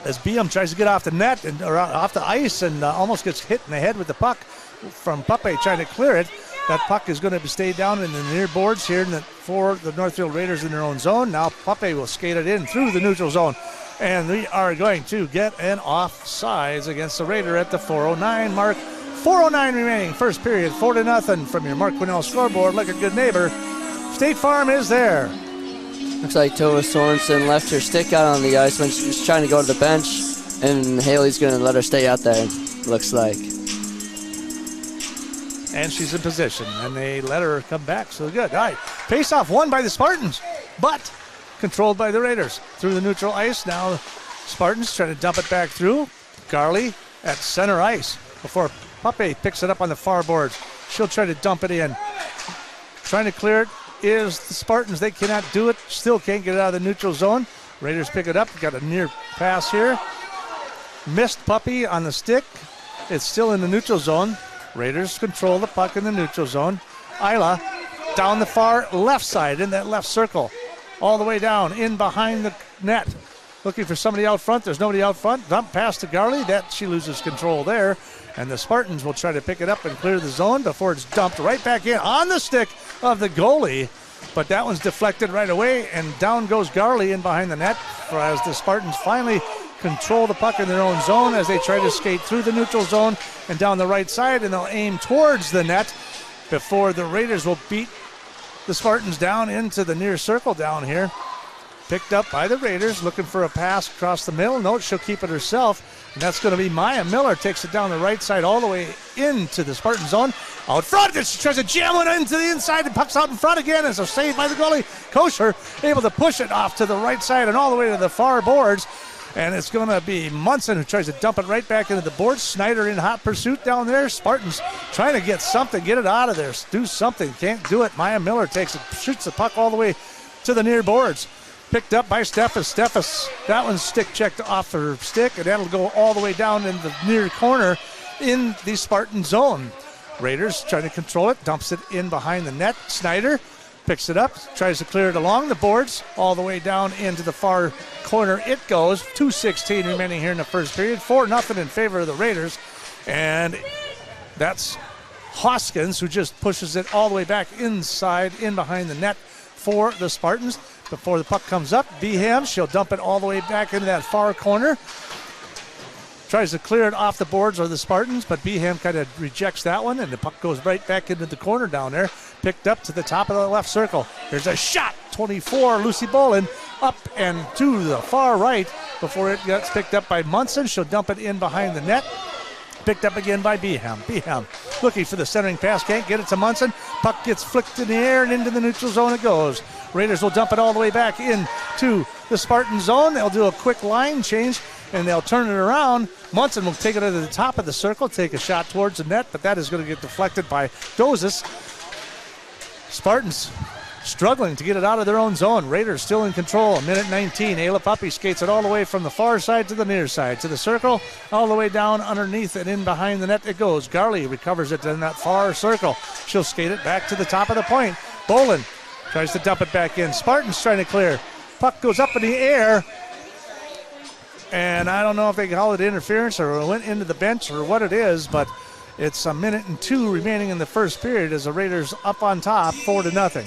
as Beam tries to get off the net and or off the ice and almost gets hit in the head with the puck from Pape trying to clear it. That puck is going to stay down in the near boards here for the Northfield Raiders in their own zone. Now Pape will skate it in through the neutral zone. And we are going to get an offsides against the Raider at the 4:09 mark. 4:09 remaining, first period, 4-0 from your Mark Quinnell scoreboard. Like a good neighbor, State Farm is there. Looks like Tova Sorensen left her stick out on the ice when she was trying to go to the bench, and Haley's going to let her stay out there, looks like. And she's in position, and they let her come back, so good. All right, face-off won by the Spartans, but controlled by the Raiders. Through the neutral ice, now Spartans trying to dump it back through. Garley at center ice before Pape picks it up on the far boards. She'll try to dump it in. Trying to clear it is the Spartans. They cannot do it. Still can't get it out of the neutral zone. Raiders pick it up. Got a near pass here. Missed Puppy on the stick. It's still in the neutral zone. Raiders control the puck in the neutral zone. Isla down the far left side in that left circle. All the way down in behind the net. Looking for somebody out front. There's nobody out front. Dump pass to Garley. That she loses control there. And the Spartans will try to pick it up and clear the zone before it's dumped right back in on the stick of the goalie. But that one's deflected right away, and down goes Garley in behind the net as the Spartans finally control the puck in their own zone as they try to skate through the neutral zone and down the right side, and they'll aim towards the net before the Raiders will beat the Spartans down into the near circle down here. Picked up by the Raiders, looking for a pass across the middle. No, she'll keep it herself. And that's going to be Maya Miller. Takes it down the right side all the way into the Spartan zone. Out front, she tries to jam it into the inside. The puck's out in front again. It's a save by the goalie. Kosher able to push it off to the right side and all the way to the far boards. And it's going to be Munson who tries to dump it right back into the boards. Snyder in hot pursuit down there. Spartans trying to get something, get it out of there. Do something. Can't do it. Maya Miller takes it, shoots the puck all the way to the near boards. Picked up by Steffes. That one's stick checked off her stick, and that'll go all the way down in the near corner in the Spartan zone. Raiders trying to control it, dumps it in behind the net. Snyder picks it up, tries to clear it along the boards, all the way down into the far corner it goes. 2:16 remaining here in the first period. 4-0 in favor of the Raiders. And that's Hoskins who just pushes it all the way back inside, in behind the net for the Spartans. Before the puck comes up, Beeham, she'll dump it all the way back into that far corner. Tries to clear it off the boards of the Spartans, but Beeham kind of rejects that one, and the puck goes right back into the corner down there. Picked up to the top of the left circle. There's a shot, 24, Lucy Bolin, up and to the far right before it gets picked up by Munson. She'll dump it in behind the net. Picked up again by Beeham. Beeham looking for the centering pass. Can't get it to Munson. Puck gets flicked in the air and into the neutral zone it goes. Raiders will dump it all the way back into the Spartan zone. They'll do a quick line change and they'll turn it around. Munson will take it to the top of the circle, take a shot towards the net, but that is going to get deflected by Dozis. Spartans struggling to get it out of their own zone. Raiders still in control. 1:19. Ayla Puppy skates it all the way from the far side to the near side. To the circle, all the way down underneath and in behind the net it goes. Garley recovers it in that far circle. She'll skate it back to the top of the point. Bolin tries to dump it back in. Spartans trying to clear. Puck goes up in the air. And I don't know if they call it interference or it went into the bench or what it is, but it's 1:02 remaining in the first period as the Raiders up on top, 4-0.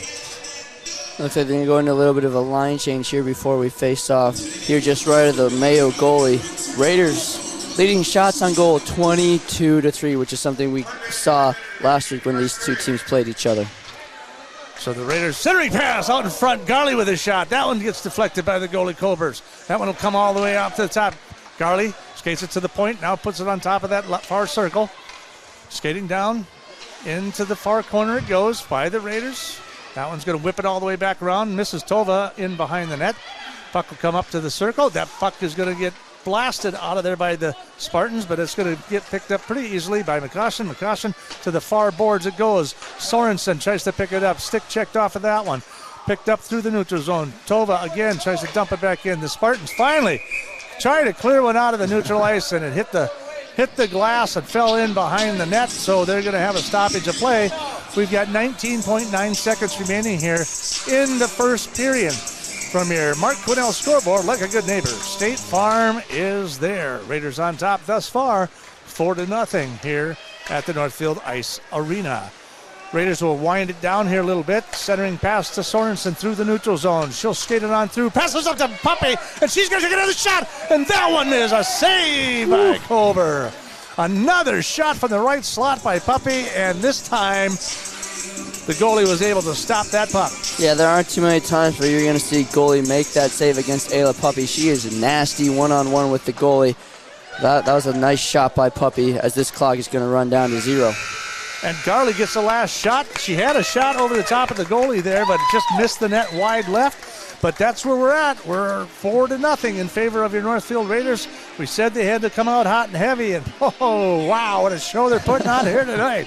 Looks like they're going to go into a little bit of a line change here before we face off. Here just right of the Mayo goalie. Raiders leading shots on goal 22-3, which is something we saw last week when these two teams played each other. So the Raiders centering pass out in front. Garley with a shot. That one gets deflected by the goalie Colbers. That one will come all the way up to the top. Garley skates it to the point. Now puts it on top of that far circle. Skating down into the far corner it goes by the Raiders. That one's going to whip it all the way back around. Misses Tova in behind the net. Puck will come up to the circle. That puck is going to get blasted out of there by the Spartans, but it's going to get picked up pretty easily by McCoshen. McCoshen to the far boards it goes. Sorensen tries to pick it up. Stick checked off of that one. Picked up through the neutral zone. Tova again tries to dump it back in. The Spartans finally try to clear one out of the neutral ice, and it hit the glass and fell in behind the net, so they're going to have a stoppage of play. We've got 19.9 seconds remaining here in the first period. From your Mark Quinnell scoreboard, like a good neighbor, State Farm is there. Raiders on top thus far, 4-0 here at the Northfield Ice Arena. Raiders will wind it down here a little bit. Centering pass to Sorensen through the neutral zone. She'll skate it on through. Passes up to Puppy, and she's going to get another shot. And that one is a save by Colber. Another shot from the right slot by Puppy, and this time the goalie was able to stop that puck. Yeah, there aren't too many times where you're going to see goalie make that save against Ayla Puppy. She is nasty one-on-one with the goalie. That was a nice shot by Puppy, as this clock is going to run down to 0. And Garley gets the last shot. She had a shot over the top of the goalie there, but just missed the net wide left. But that's where we're at. We're 4-0 in favor of your Northfield Raiders. We said they had to come out hot and heavy, and oh, wow, what a show they're putting on here tonight.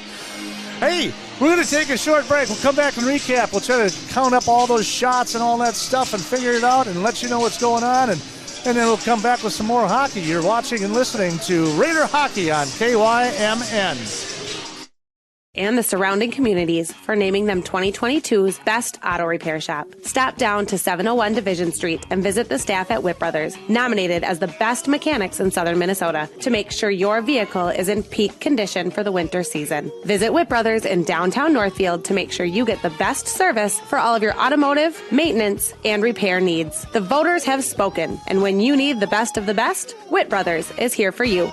Hey, we're going to take a short break. We'll come back and recap. We'll try to count up all those shots and all that stuff and figure it out and let you know what's going on. And then we'll come back with some more hockey. You're watching and listening to Raider Hockey on KYMN. And the surrounding communities for naming them 2022's Best Auto Repair Shop. Stop down to 701 Division Street and visit the staff at Whit Brothers, nominated as the best mechanics in southern Minnesota, to make sure your vehicle is in peak condition for the winter season. Visit Whit Brothers in downtown Northfield to make sure you get the best service for all of your automotive, maintenance, and repair needs. The voters have spoken, and when you need the best of the best, Whit Brothers is here for you.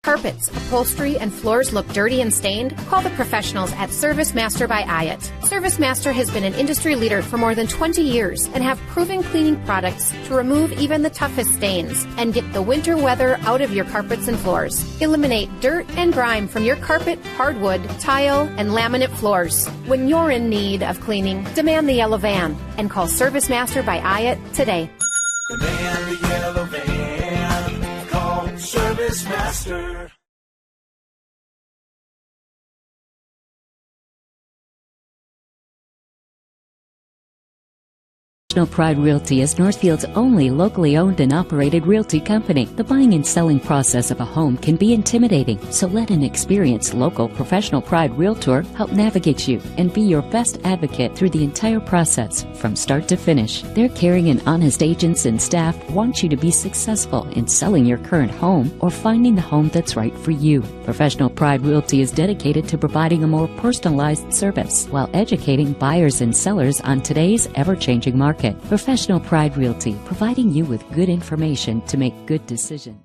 Carpets, upholstery, and floors look dirty and stained? Call the professionals at Service Master by Ayat. Service Master has been an industry leader for more than 20 years and have proven cleaning products to remove even the toughest stains and get the winter weather out of your carpets and floors. Eliminate dirt and grime from your carpet, hardwood, tile, and laminate floors. When you're in need of cleaning, demand the yellow van and call Service Master by Ayat today. Demand the yellow van. Call Service Master. Pride Realty is Northfield's only locally owned and operated realty company. The buying and selling process of a home can be intimidating, so let an experienced local professional Pride Realtor help navigate you and be your best advocate through the entire process from start to finish. Their caring and honest agents and staff want you to be successful in selling your current home or finding the home that's right for you. Professional Pride Realty is dedicated to providing a more personalized service while educating buyers and sellers on today's ever-changing market. Professional Pride Realty, providing you with good information to make good decisions.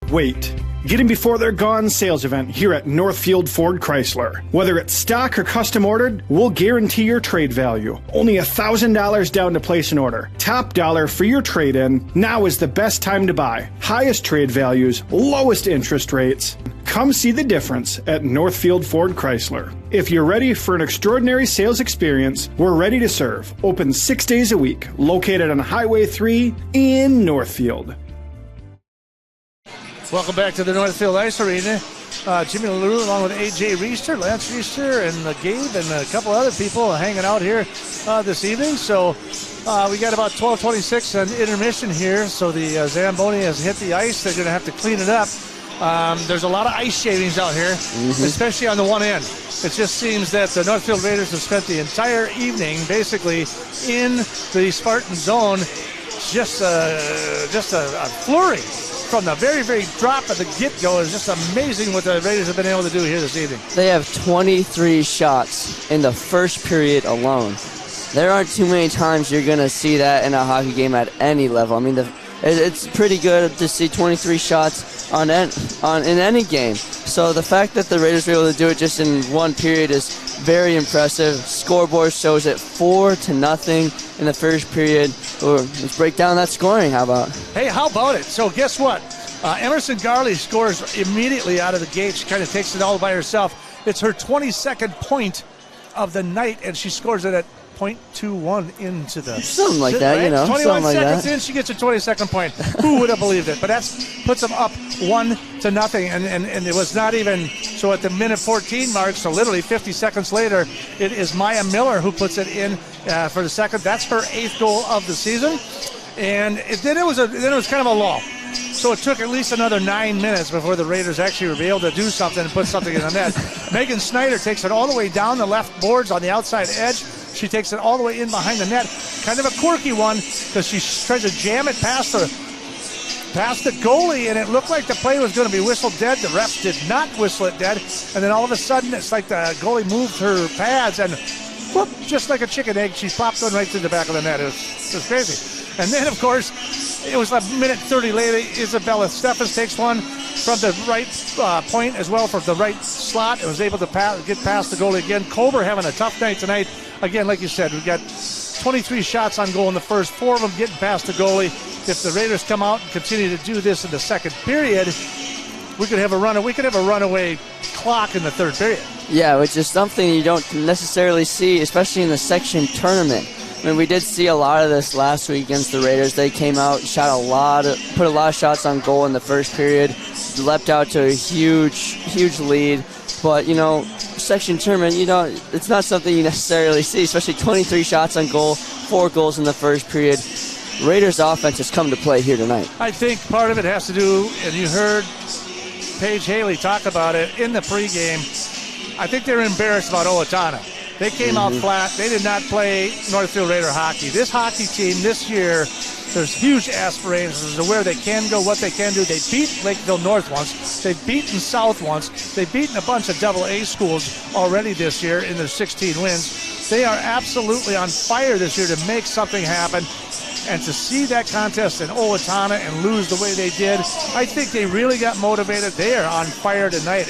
Wait. Get in before they're gone sales event here at Northfield Ford Chrysler. Whether it's stock or custom ordered, we'll guarantee your trade value. Only $1,000 down to place an order. Top dollar for your trade-in. Now is the best time to buy. Highest trade values, lowest interest rates. Come see the difference at Northfield Ford Chrysler. If you're ready for an extraordinary sales experience, we're ready to serve. Open 6 days a week. Located on Highway 3 in Northfield. Welcome back to the Northfield Ice Arena. Jimmy LaRue along with A.J. Reister, Lance Reister, and Gabe and a couple other people hanging out here this evening. So we got about 12:26 on intermission here. So the Zamboni has hit the ice. They're going to have to clean it up. There's a lot of ice shavings out here, especially on the one end. It just seems that the Northfield Raiders have spent the entire evening basically in the Spartan zone. Just a flurry from the very, very drop of the get-go is just amazing what the Raiders have been able to do here this evening. They have 23 shots in the first period alone. There aren't too many times you're going to see that in a hockey game at any level. I mean, it's pretty good to see 23 shots in any game. So the fact that the Raiders were able to do it just in one period is very impressive. Scoreboard shows it 4-0 in the first period. Let's break down that scoring. How about? Hey, how about it? So guess what? Emerson Garley scores immediately out of the gate. She kind of takes it all by herself. It's her 22nd point of the night, and she scores it at .21 into the... Something like that, right? you know. 21 something seconds like that. in, she gets her 22nd point. Who would have believed it? But that puts them up 1-0, and it was not even... So at the minute 14 mark, so literally 50 seconds later, it is Maya Miller who puts it in for the second. That's her 8th goal of the season. And then it was kind of a lull. So it took at least another 9 minutes before the Raiders actually were able to do something and put something in the net. Megan Snyder takes it all the way down the left boards on the outside edge. She takes it all the way in behind the net. Kind of a quirky one because she tries to jam it past the goalie, and it looked like the play was going to be whistled dead. The refs did not whistle it dead. And then all of a sudden, it's like the goalie moved her pads, and whoop, just like a chicken egg, she popped one right through the back of the net. It was crazy. And then, of course, it was a minute 30 later, Isabella Steffens takes one from the right point as well, from the right slot, and was able to get past the goalie again. Colbert having a tough night tonight. Again, like you said, we've got 23 shots on goal in the first, 4 of them getting past the goalie. If the Raiders come out and continue to do this in the second period, we could have a runaway clock in the third period. Yeah, which is something you don't necessarily see, especially in the section tournament. I mean, we did see a lot of this last week against the Raiders. They came out, put a lot of shots on goal in the first period, leapt out to a huge lead. But, section tournament, it's not something you necessarily see, especially 23 shots on goal, 4 goals in the first period. Raiders offense has come to play here tonight. I think part of it has to do, and you heard Paige Haley talk about it in the pregame, I think they're embarrassed about Owatonna. They came out flat. They did not play Northfield Raider hockey. This hockey team this year, there's huge aspirations of where they can go, what they can do. They beat Lakeville North once. They've beaten South once. They've beaten a bunch of AA schools already this year in their 16 wins. They are absolutely on fire this year to make something happen. And to see that contest in Owatonna and lose the way they did, I think they really got motivated. They are on fire tonight.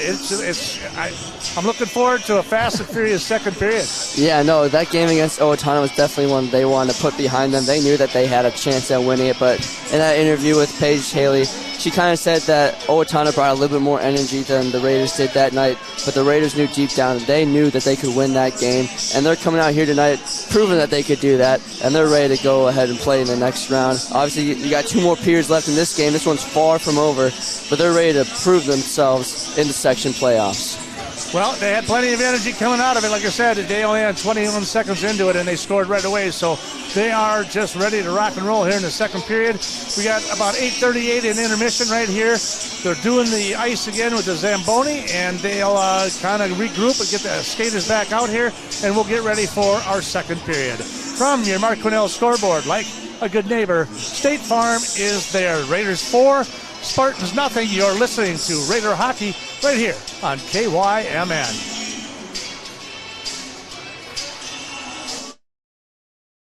I'm looking forward to a fast and furious second period. Yeah, no, that game against Owatonna was definitely one they wanted to put behind them. They knew that they had a chance at winning it, but in that interview with Paige Haley, she kind of said that Owatonna brought a little bit more energy than the Raiders did that night, but the Raiders knew deep down that they knew that they could win that game, and they're coming out here tonight proving that they could do that, and they're ready to go ahead and play in the next round. Obviously, you got 2 more periods left in this game. This one's far from over, but they're ready to prove themselves in the section playoffs. Well, they had plenty of energy coming out of it. Like I said, they only had 21 seconds into it, and they scored right away. So they are just ready to rock and roll here in the second period. We got about 8:38 in intermission right here. They're doing the ice again with the Zamboni, and they'll kind of regroup and get the skaters back out here, and we'll get ready for our second period. From your Mark Quinnell scoreboard, like a good neighbor, State Farm is there. Raiders 4, Spartans nothing. You're listening to Raider Hockey right here on KYMN.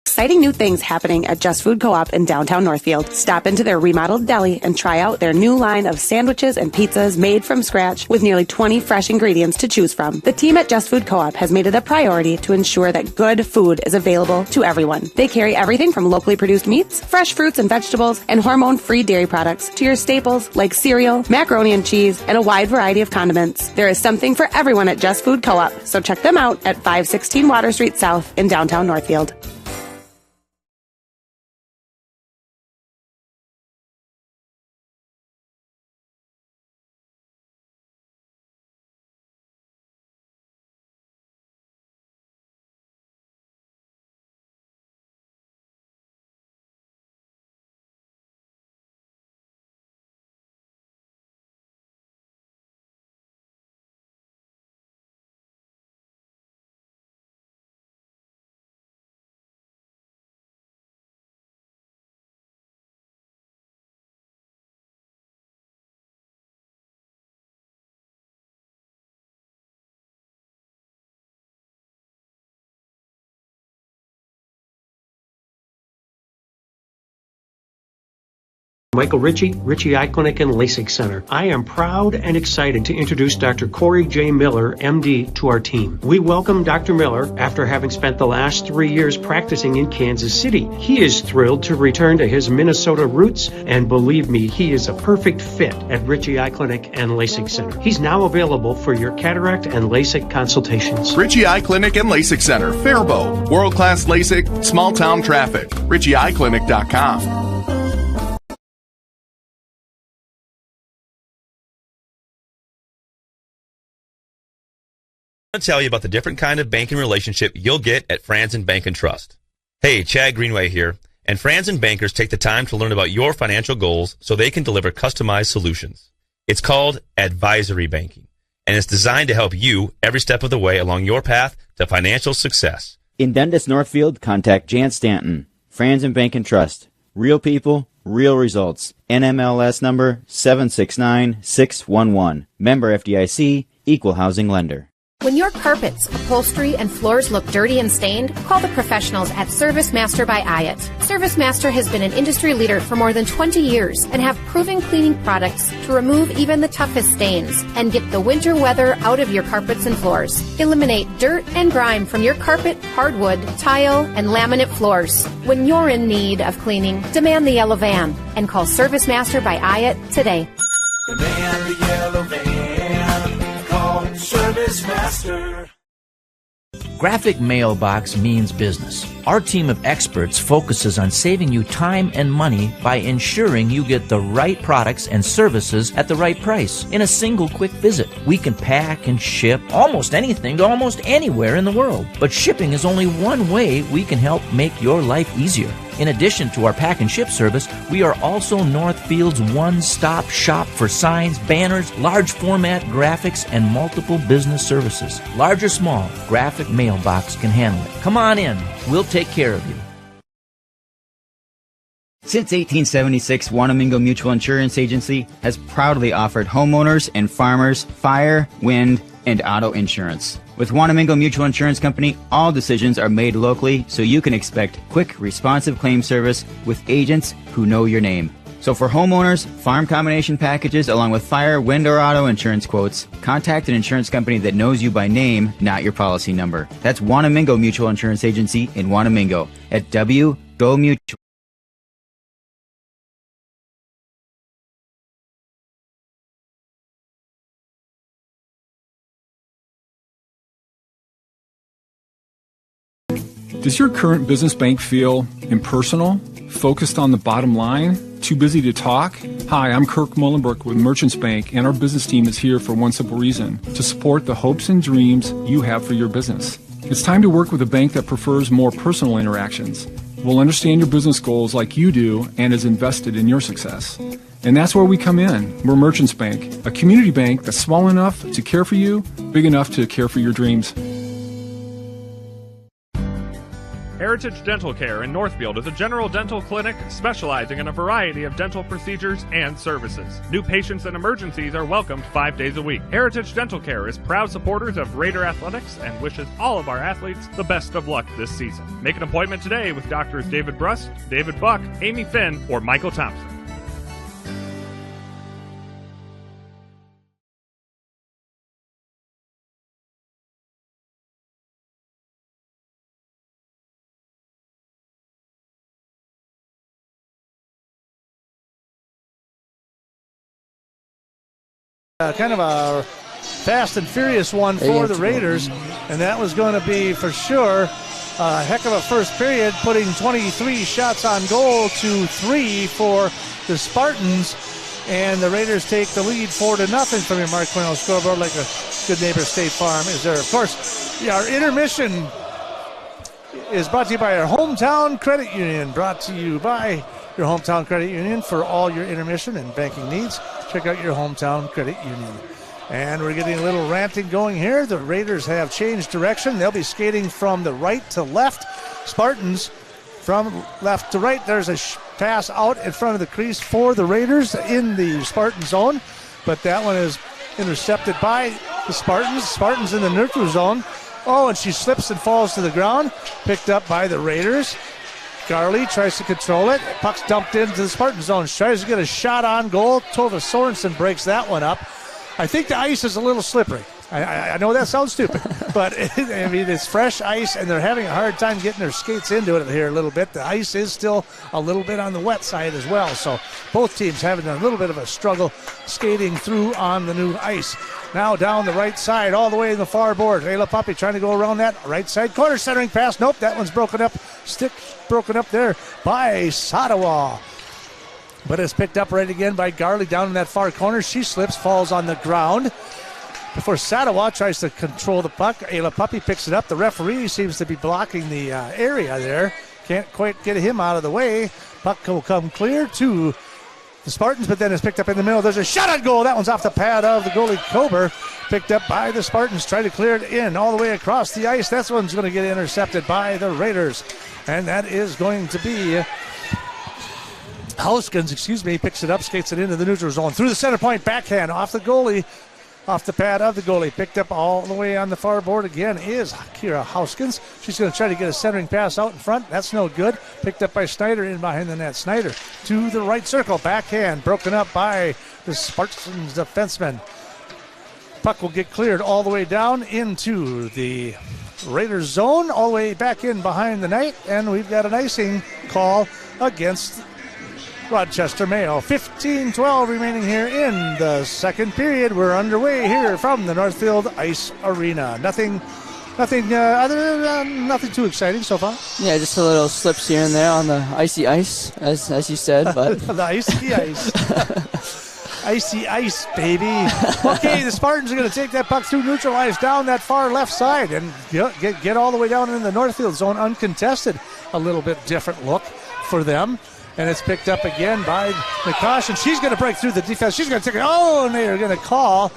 Exciting new things happening at Just Food Co-op in downtown Northfield. Stop into their remodeled deli and try out their new line of sandwiches and pizzas made from scratch with nearly 20 fresh ingredients to choose from. The team at Just Food Co-op has made it a priority to ensure that good food is available to everyone. They carry everything from locally produced meats, fresh fruits and vegetables, and hormone-free dairy products to your staples like cereal, macaroni and cheese, and a wide variety of condiments. There is something for everyone at Just Food Co-op, so check them out at 516 Water Street South in downtown Northfield. Michael Ritchie Eye Clinic and LASIK Center. I am proud and excited to introduce Dr. Corey J. Miller, MD, to our team. We welcome Dr. Miller after having spent the last 3 years practicing in Kansas City. He is thrilled to return to his Minnesota roots, and believe me, he is a perfect fit at Ritchie Eye Clinic and LASIK Center. He's now available for your cataract and LASIK consultations. Ritchie Eye Clinic and LASIK Center, Faribault. World-class LASIK, small-town traffic. RitchieEyeClinic.com. I'm going to tell you about the different kind of banking relationship you'll get at Franzen Bank and Trust. Hey, Chad Greenway here, and Franzen bankers take the time to learn about your financial goals so they can deliver customized solutions. It's called advisory banking, and it's designed to help you every step of the way along your path to financial success. In Dundas, Northfield, contact Jan Stanton, Franzen Bank and Trust. Real people, real results. NMLS number 769611. Member FDIC, Equal Housing Lender. When your carpets, upholstery, and floors look dirty and stained, call the professionals at Service Master by Hyatt. Service Master has been an industry leader for more than 20 years and have proven cleaning products to remove even the toughest stains and get the winter weather out of your carpets and floors. Eliminate dirt and grime from your carpet, hardwood, tile, and laminate floors. When you're in need of cleaning, demand the yellow van and call Service Master by Hyatt today. Demand the yellow van. Call Service Master. Graphic mailbox means business. Our team of experts focuses on saving you time and money by ensuring you get the right products and services at the right price in a single quick visit. We can pack and ship almost anything to almost anywhere in the world. But shipping is only one way we can help make your life easier. In addition to our pack and ship service, we are also Northfield's one-stop shop for signs, banners, large format graphics, and multiple business services. Large or small, graphic mailbox can handle it. Come on in. We'll take care of you. Since 1876, Wanamingo Mutual Insurance Agency has proudly offered homeowners and farmers fire, wind, and auto insurance. With Wanamingo Mutual Insurance Company, all decisions are made locally, so you can expect quick, responsive claim service with agents who know your name. So for homeowners, farm combination packages, along with fire, wind, or auto insurance quotes, contact an insurance company that knows you by name, not your policy number. That's Wanamingo Mutual Insurance Agency in Wanamingo at WGO Mutual. Does your current business bank feel impersonal, focused on the bottom line, too busy to talk? Hi, I'm Kirk Mullenbrook with Merchants Bank, and our business team is here for one simple reason: to support the hopes and dreams you have for your business. It's time to work with a bank that prefers more personal interactions, will understand your business goals like you do, and is invested in your success. And that's where we come in. We're Merchants Bank, a community bank that's small enough to care for you, big enough to care for your dreams. Heritage Dental Care in Northfield is a general dental clinic specializing in a variety of dental procedures and services. New patients and emergencies are welcomed 5 days a week. Heritage Dental Care is proud supporters of Raider Athletics and wishes all of our athletes the best of luck this season. Make an appointment today with Doctors David Brust, David Buck, Amy Finn, or Michael Thompson. Kind of a fast and furious one for the Raiders, and that was going to be for sure a heck of a first period, putting 23 shots on goal to 3 for the Spartans, and the Raiders take the lead 4-0 from your Mark Cornell scoreboard, like a good neighbor State Farm is there. Of course, our intermission is brought to you by our Hometown Credit Union, brought to you by your Hometown Credit Union for all your intermission and banking needs. Check out your Hometown Credit Union. And we're getting a little ranting going here. The Raiders have changed direction. They'll be skating from the right to left. Spartans from left to right. There's a pass out in front of the crease for the Raiders in the Spartan zone, but that one is intercepted by the Spartans. Spartans in the neutral zone. Oh, and she slips and falls to the ground. Picked up by the Raiders. Garley tries to control it. Puck's dumped into the Spartan zone. Tries to get a shot on goal. Tova Sorensen breaks that one up. I think the ice is a little slippery. I know that sounds stupid, but it's fresh ice, and they're having a hard time getting their skates into it here a little bit. The ice is still a little bit on the wet side as well, so both teams having a little bit of a struggle skating through on the new ice. Now down the right side, all the way in the far board. Ayla Puppy trying to go around that right side corner, centering pass. Nope, that one's broken up. Stick broken up there by Sadawa. But it's picked up right again by Garley down in that far corner. She slips, falls on the ground. Before Sadawa tries to control the puck, Ayla Puppy picks it up. The referee seems to be blocking the area there. Can't quite get him out of the way. Puck will come clear to the Spartans, but then it's picked up in the middle. There's a shot on goal. That one's off the pad of the goalie Kober. Picked up by the Spartans. Try to clear it in all the way across the ice. That one's going to get intercepted by the Raiders. And that is going to be Houskins, picks it up, skates it into the neutral zone. Through the center point, backhand off the goalie. Off the pad of the goalie. Picked up all the way on the far board again is Kira Houskins. She's going to try to get a centering pass out in front. That's no good. Picked up by Snyder in behind the net. Snyder to the right circle. Backhand broken up by the Spartans defenseman. Puck will get cleared all the way down into the Raiders zone. All the way back in behind the net. And we've got an icing call against Rochester Mayo. 15-12 remaining here in the second period. We're underway here from the Northfield Ice Arena. Nothing too exciting so far. Yeah, just a little slips here and there on the icy ice, as you said. But the icy ice. Icy ice, baby. Okay, the Spartans are going to take that puck through neutral ice down that far left side and get all the way down in the Northfield zone uncontested. A little bit different look for them. And it's picked up again by McCaution. She's going to break through the defense. She's going to take it. Oh, and they're going to call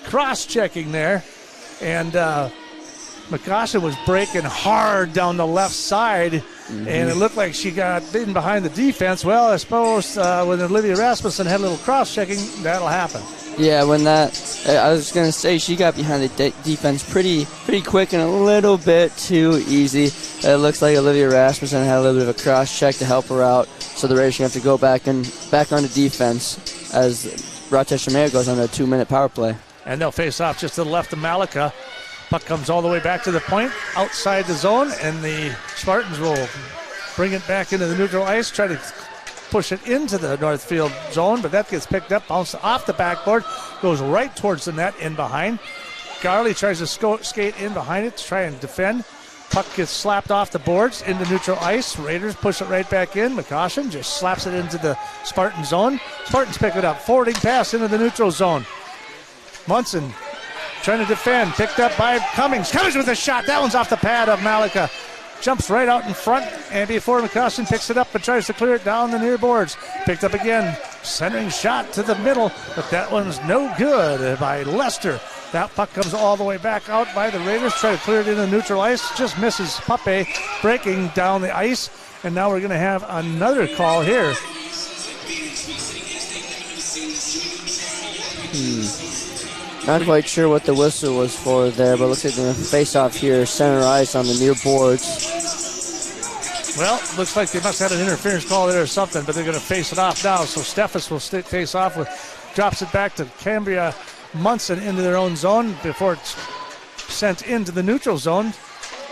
cross-checking there. And McCaution was breaking hard down the left side. And it looked like she got in behind the defense. Well, I suppose when Olivia Rasmussen had a little cross-checking, that'll happen. Yeah, when I was going to say she got behind the defense pretty quick and a little bit too easy. It looks like Olivia Rasmussen had a little bit of a cross-check to help her out. So the Raiders are going to have to go back onto defense as Rochester Mayo goes on a 2-minute power play. And they'll face off just to the left of Malika. Puck comes all the way back to the point, outside the zone, and the Spartans will bring it back into the neutral ice, try to push it into the Northfield zone, but that gets picked up, bounced off the backboard, goes right towards the net in behind. Garley tries to skate in behind it to try and defend. Puck gets slapped off the boards into neutral ice. Raiders push it right back in. McCaution just slaps it into the Spartan zone. Spartans pick it up. Forwarding pass into the neutral zone. Munson trying to defend. Picked up by Cummings. Cummings with a shot. That one's off the pad of Malika. Jumps right out in front, and before McCaution picks it up and tries to clear it down the near boards. Picked up again. Centering shot to the middle, but that one's no good by Lester. That puck comes all the way back out by the Raiders. Try to clear it into neutral ice. Just misses Pape breaking down the ice. And now we're going to have another call here. Not quite sure what the whistle was for there, but looks like they're going to face off here, center ice on the near boards. Well, looks like they must have had an interference call there or something, but they're going to face it off now. So Steffes will face off drops it back to Cambria Munson into their own zone before it's sent into the neutral zone.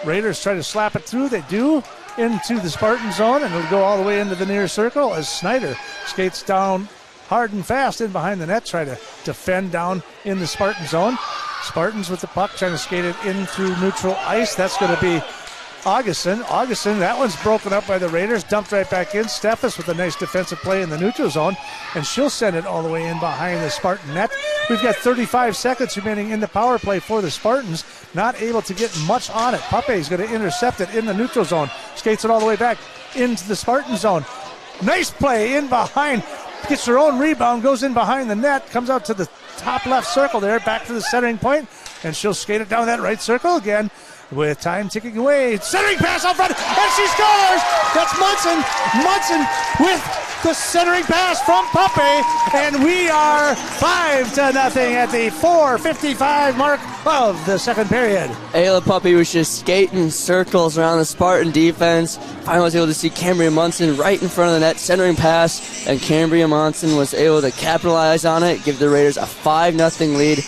Raiders try to slap it through. They do into the Spartan zone, and it'll go all the way into the near circle as Snyder skates down hard and fast in behind the net, try to defend down in the Spartan zone. Spartans with the puck trying to skate it in through neutral ice. That's going to be Augustin, that one's broken up by the Raiders, dumped right back in. Steffes with a nice defensive play in the neutral zone, and she'll send it all the way in behind the Spartan net. We've got 35 seconds remaining in the power play for the Spartans. Not able to get much on it. Pape's going to intercept it in the neutral zone. Skates it all the way back into the Spartan zone. Nice play in behind. Gets her own rebound, goes in behind the net, comes out to the top left circle there, back to the centering point, and she'll skate it down that right circle again. With time ticking away. Centering pass out front, and she scores! That's Munson. Munson with The centering pass from Puppy, and we are 5-0 at the 4:55 mark of the second period. Ayla Puppy was just skating circles around the Spartan defense. Finally was able to see Cambria Munson right in front of the net, centering pass, and Cambria Munson was able to capitalize on it, give the Raiders a 5-0 lead.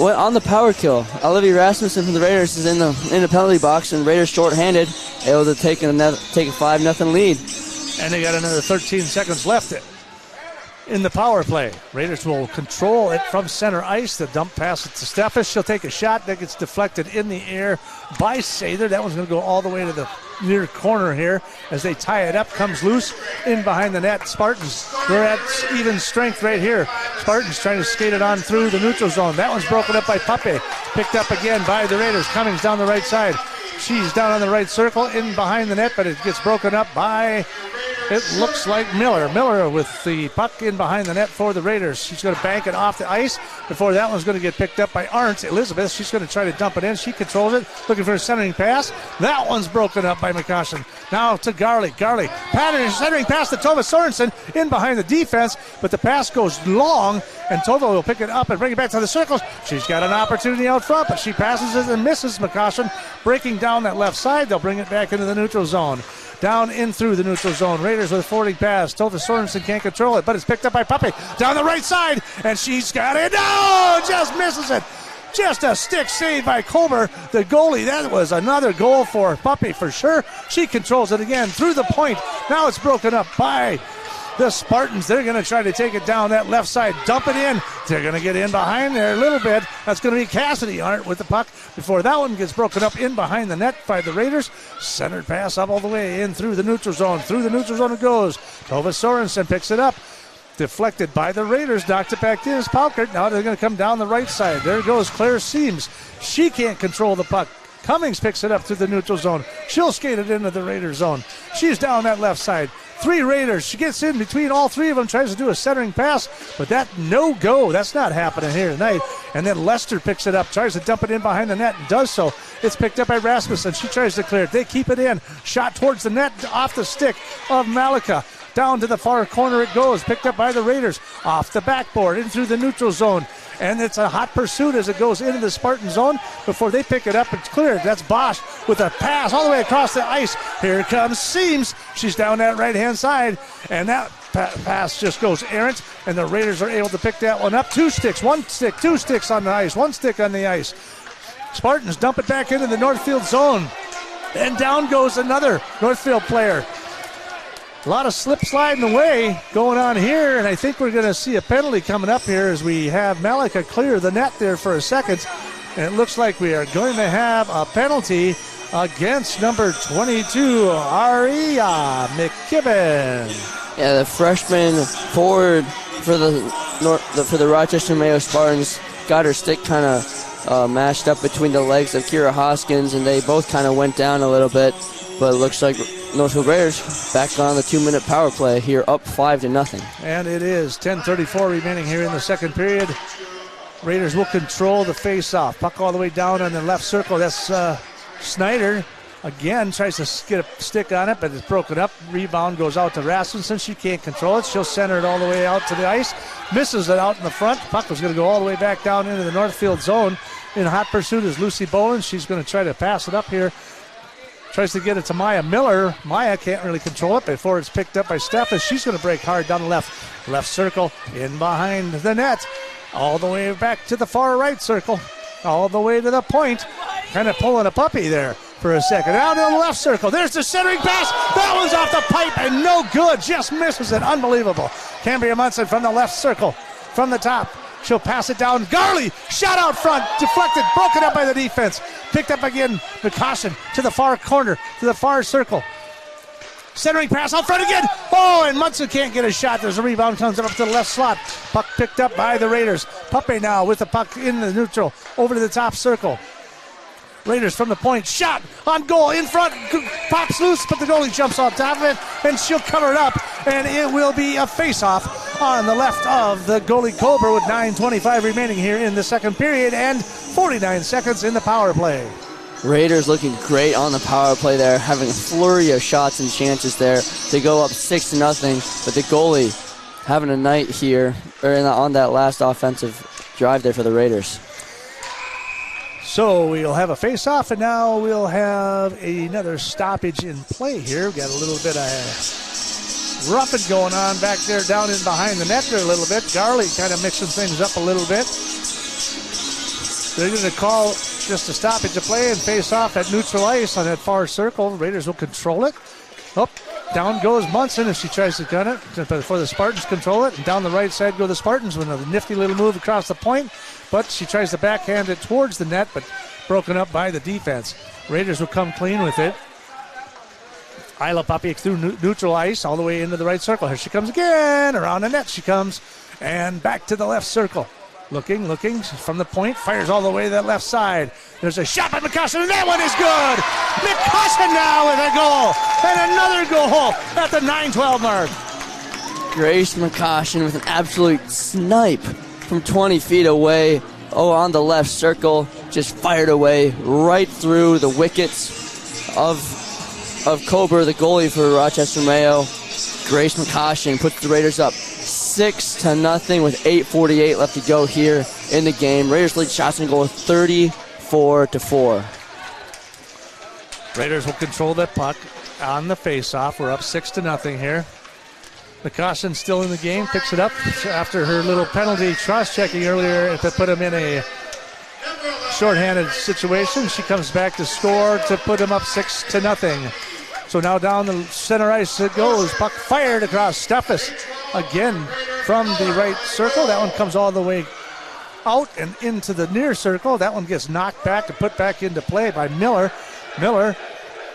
What on the power kill? Olivia Rasmussen from the Raiders is in the penalty box, and Raiders shorthanded, able to take a 5-0 lead. And they got another 13 seconds left in the power play. Raiders will control it from center ice. The dump pass it to Steffes. She'll take a shot that gets deflected in the air by Sather. That one's going to go all the way to the near corner here as they tie it up. Comes loose in behind the net. Spartans, we're at even strength right here. Spartans trying to skate it on through the neutral zone. That one's broken up by Puppy. Picked up again by the Raiders. Cummings down the right side. She's down on the right circle in behind the net, but it gets broken up by, it looks like Miller. Miller with the puck in behind the net for the Raiders. She's going to bank it off the ice before that one's going to get picked up by Arndt. Elizabeth, she's going to try to dump it in. She controls it, looking for a centering pass. That one's broken up by McCoshen. Now to Garley. Garley, pattern centering pass to Tova Sorensen in behind the defense, but the pass goes long, and Tova will pick it up and bring it back to the circles. She's got an opportunity out front, but she passes it and misses McCoshen, breaking down that left side. They'll bring it back into the neutral zone. Down in through the neutral zone. Raiders with a 40 pass. Tova Sorensen can't control it, but it's picked up by Puppy. Down the right side, and she's got it. No! Just misses it. Just a stick save by Colber, the goalie. That was another goal for Puppy for sure. She controls it again through the point. Now it's broken up by the Spartans. They're going to try to take it down that left side, dump it in. They're going to get in behind there a little bit. That's going to be Cassidy Arndt with the puck before that one gets broken up in behind the net by the Raiders. Centered pass up all the way in through the neutral zone. Through the neutral zone it goes. Tova Sorensen picks it up. Deflected by the Raiders. Knocked it back in. It's Paukert. Now they're going to come down the right side. There goes Claire Seams. She can't control the puck. Cummings picks it up through the neutral zone. She'll skate it into the Raider zone. She's down that left side. 3 Raiders. She gets in between all 3 of them, tries to do a centering pass, but that no go. That's not happening here tonight. And then Lester picks it up, tries to dump it in behind the net, and does so. It's picked up by Rasmussen. She tries to clear it. They keep it in. Shot towards the net, off the stick of Malika. Down to the far corner it goes, picked up by the Raiders. Off the backboard, in through the neutral zone. And it's a hot pursuit as it goes into the Spartan zone. Before they pick it up, it's cleared. That's Bosch with a pass all the way across the ice. Here comes Seams. She's down that right-hand side. And that pass just goes errant. And the Raiders are able to pick that one up. 2 sticks, 1 stick, 2 sticks on the ice, 1 stick on the ice. Spartans dump it back into the Northfield zone. And down goes another Northfield player. A lot of slip sliding away going on here, and I think we're going to see a penalty coming up here as we have Malika clear the net there for a second. And it looks like we are going to have a penalty against number 22, Aria McKibben. Yeah, the freshman forward for the Rochester Mayo Spartans got her stick kind of mashed up between the legs of Kira Hoskins, and they both kind of went down a little bit. But it looks like Northfield Raiders back on the 2-minute power play here, up 5-0. And it is 10:34 remaining here in the second period. Raiders will control the face-off. Puck all the way down on the left circle. That's Snyder. Again, tries to get a stick on it, but it's broken up. Rebound goes out to Rasmussen. She can't control it. She'll center it all the way out to the ice. Misses it out in the front. Puck was going to go all the way back down into the Northfield zone. In hot pursuit is Lucy Bowen. She's going to try to pass it up here. Tries to get it to Maya Miller. Maya can't really control it before it's picked up by Steffes. She's going to break hard down the left circle, in behind the net, all the way back to the far right circle, all the way to the point. Kind of pulling a puppy there for a second. Down to the left circle. There's the centering pass. That one's off the pipe and no good. Just misses it. Unbelievable. Cambria Munson from the left circle, from the top. She'll pass it down. Garley, shot out front, deflected, broken up by the defense. Picked up again, McCoshen to the far corner, to the far circle. Centering pass out front again. Oh, and Munson can't get a shot. There's a rebound, comes up to the left slot. Puck picked up by the Raiders. Puppe now with the puck in the neutral, over to the top circle. Raiders from the point, shot on goal, in front, pops loose, but the goalie jumps on top of it, and she'll cover it up, and it will be a face-off on the left of the goalie Colber with 9:25 remaining here in the second period and 49 seconds in the power play. Raiders looking great on the power play there, having a flurry of shots and chances there to go up 6-0. But the goalie having a night here, on that last offensive drive there for the Raiders. So we'll have a face-off, and now we'll have another stoppage in play here. We've got a little bit of roughing going on back there down in behind the net there a little bit. Garley kind of mixing things up a little bit. They're going to call just a stoppage of play and face off at neutral ice on that far circle. Raiders will control it. Oh, down goes Munson if she tries to gun it before the Spartans control it. And down the right side go the Spartans with a nifty little move across the point. But she tries to backhand it towards the net, but broken up by the defense. Raiders will come clean with it. Isla Puppy through neutral ice all the way into the right circle. Here she comes again. Around the net she comes. And back to the left circle. Looking from the point, fires all the way to that left side. There's a shot by McCusson, and that one is good! McCusson now with a goal! And another goal at the 9-12 mark. Grace McCusson with an absolute snipe from 20 feet away. On the left circle, just fired away right through the wickets of Cobra, the goalie for Rochester Mayo. Grace McCusson puts the Raiders up 6-0 with 8:48 left to go here in the game. Raiders lead shots and goal 34-4. Raiders will control that puck on the face-off. We're up 6-0 here. McCusson still in the game, picks it up after her little penalty cross-checking earlier to put him in a shorthanded situation. She comes back to score to put him up 6-0. So now down the center ice it goes. Puck fired across Steffes. Again from the right circle. That one comes all the way out and into the near circle. That one gets knocked back and put back into play by Miller. Miller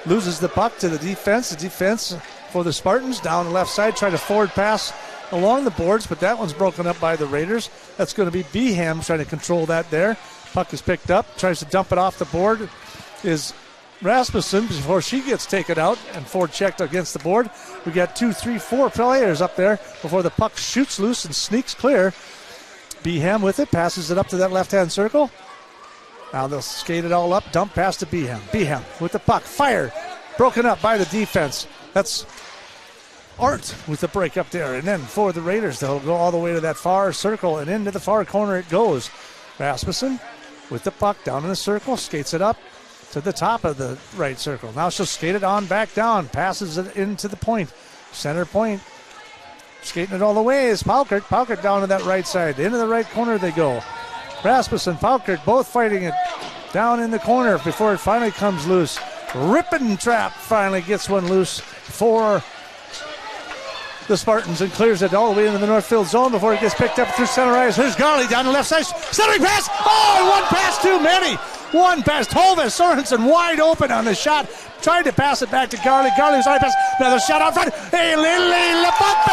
loses the puck to the defense. The defense for the Spartans down the left side. Try to forward pass along the boards, but that one's broken up by the Raiders. That's going to be Beham trying to control that there. Puck is picked up. Tries to dump it off the board. Is Rasmussen before she gets taken out and forechecked against the board. We got 2, 3, 4 players up there before the puck shoots loose and sneaks clear. Beham with it, passes it up to that left-hand circle. Now they'll skate it all up, dump pass to Beham. Beham with the puck, fired, broken up by the defense. That's Art with the break up there. And then for the Raiders, they'll go all the way to that far circle and into the far corner it goes. Rasmussen with the puck down in the circle, skates it up to the top of the right circle. Now she'll skate it on back down, passes it into the point. Center point. Skating it all the way is Paukert. Paukert down to that right side. Into the right corner they go. Rasmussen, Paukert both fighting it down in the corner before it finally comes loose. Rippin' trap finally gets one loose for the Spartans and clears it all the way into the Northfield zone before it gets picked up through center ice. Here's Garley down the left side. Centering pass. Oh, one pass too many. One pass. Tova Sorensen wide open on the shot. Tried to pass it back to Garley. Garley was on pass. Another shot out front. Hey, Lily LaPuppe!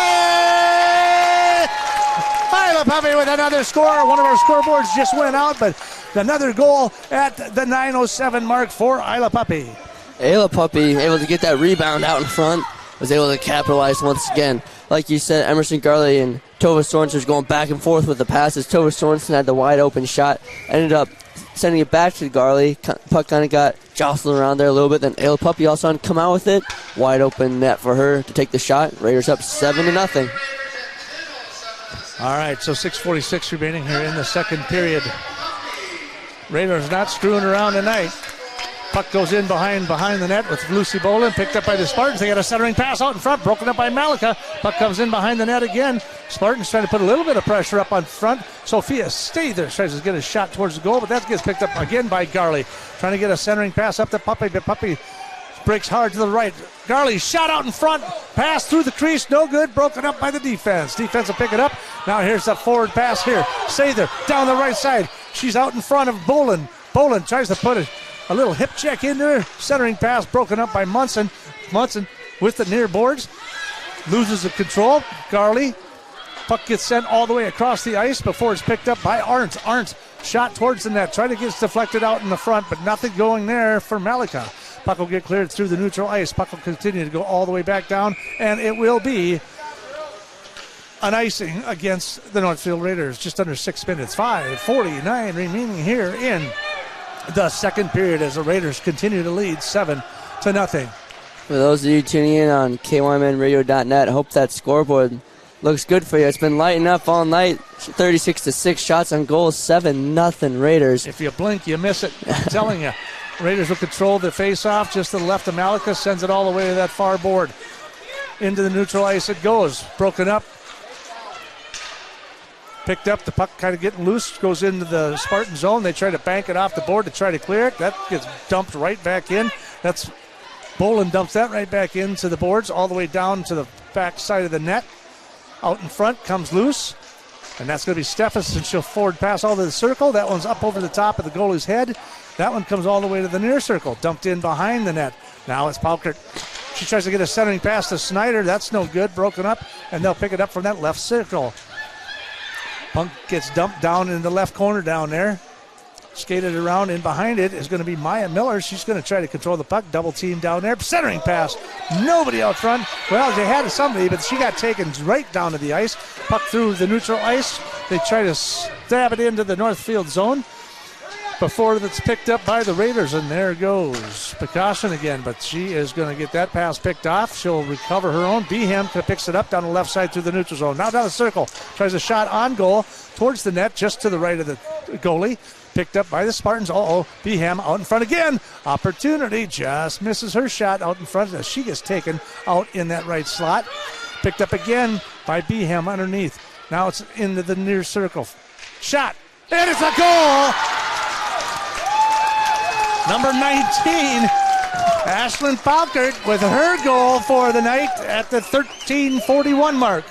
Hi, LaPuppe with another score. One of our scoreboards just went out, but another goal at the 9:07 mark for Isla Puppy. Ayla Puppy able to get that rebound out in front. Was able to capitalize once again. Like you said, Emerson Garley and Tova Sorensen was going back and forth with the passes. Tova Sorensen had the wide open shot. Ended up sending it back to Garley. Puck kind of got jostled around there a little bit. Then Ayla Puppy also had to come out with it. Wide open net for her to take the shot. Raiders up 7-0. All right, so 6:46 remaining here in the second period. Raiders not screwing around tonight. Puck goes in behind the net with Lucy Bolin, picked up by the Spartans. They got a centering pass out in front, broken up by Malika. Puck comes in behind the net again. Spartans trying to put a little bit of pressure up on front. Sophia stayed there, tries to get a shot towards the goal, but that gets picked up again by Garley. Trying to get a centering pass up to Puppy, but Puppy breaks hard to the right. Garley shot out in front, pass through the crease, no good, broken up by the defense. Defense will pick it up. Now here's the forward pass here. Sather down the right side. She's out in front of Bolin. Bolin tries to put a little hip check in there. Centering pass broken up by Munson. Munson with the near boards. Loses the control. Garley. Puck gets sent all the way across the ice before it's picked up by Arndt. Arndt shot towards the net. Trying to get deflected out in the front, but nothing going there for Malika. Puck will get cleared through the neutral ice. Puck will continue to go all the way back down, and it will be an icing against the Northfield Raiders. Just under 6 minutes. 5:49 remaining here in the second period as the Raiders continue to lead 7-0. For those of you tuning in on KYMNradio.net, hope that scoreboard looks good for you. It's been lighting up all night. 36-6 shots on goal, 7-0 Raiders. If you blink, you miss it. I'm telling you. Raiders will control the face-off just to the left of Malika, sends it all the way to that far board. Into the neutral ice it goes. Broken up. Picked up, the puck kind of getting loose, goes into the Spartan zone. They try to bank it off the board to try to clear it. That gets dumped right back in. That's Bolin dumps that right back into the boards, all the way down to the back side of the net. Out in front, comes loose. And that's going to be Steffes, and she'll forward pass all to the circle. That one's up over the top of the goalie's head. That one comes all the way to the near circle, dumped in behind the net. Now it's Paukert. She tries to get a centering pass to Snyder. That's no good, broken up, and they'll pick it up from that left circle. Punk gets dumped down in the left corner down there. Skated around, in behind it is going to be Maya Miller. She's going to try to control the puck. Double team down there. Centering pass. Nobody out front. Well, they had somebody, but she got taken right down to the ice. Puck through the neutral ice. They try to stab it into the Northfield zone before it's picked up by the Raiders, and there goes Precaution again, but she is going to get that pass picked off. She'll recover her own. Behem picks it up down the left side through the neutral zone. Now down the circle. Tries a shot on goal towards the net, just to the right of the goalie. Picked up by the Spartans. Behem out in front again. Opportunity, just misses her shot out in front as she gets taken out in that right slot. Picked up again by Behem underneath. Now it's into the near circle. Shot, and it's a goal! Number 19, Ashlyn Paukert with her goal for the night at the 13:41 mark.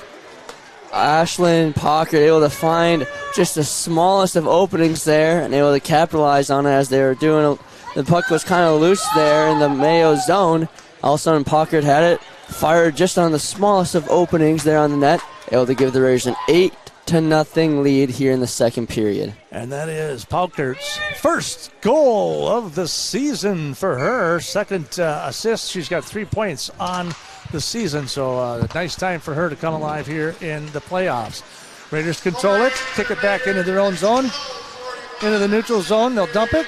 Ashlyn Paukert able to find just the smallest of openings there and able to capitalize on it as they were doing. The puck was kind of loose there in the Mayo zone. All of a sudden, Paukert had it, fired just on the smallest of openings there on the net, able to give the Raiders an 8-0 lead here in the second period. And that is Paukert's first goal of the season for her. Second assist. She's got 3 points on the season, so a nice time for her to come alive here in the playoffs. Raiders control it, kick it back into their own zone, into the neutral zone. They'll dump it,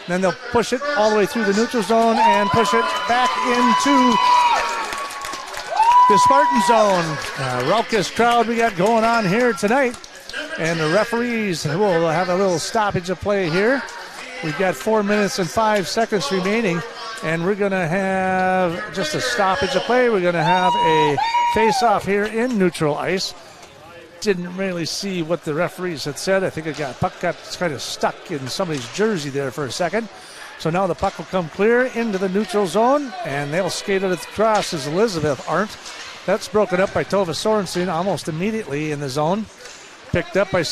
then they'll push it all the way through the neutral zone and push it back into the Spartan zone. Raucous crowd we got going on here tonight, and the referees will have a little stoppage of play here. We've got 4 minutes and 5 seconds remaining, and we're going to have just a stoppage of play. We're going to have a face-off here in neutral ice. Didn't really see what the referees had said. I think puck got kind of stuck in somebody's jersey there for a second. So now the puck will come clear into the neutral zone, and they'll skate it across as Elizabeth Arndt. That's broken up by Tova Sorensen almost immediately in the zone. Picked up by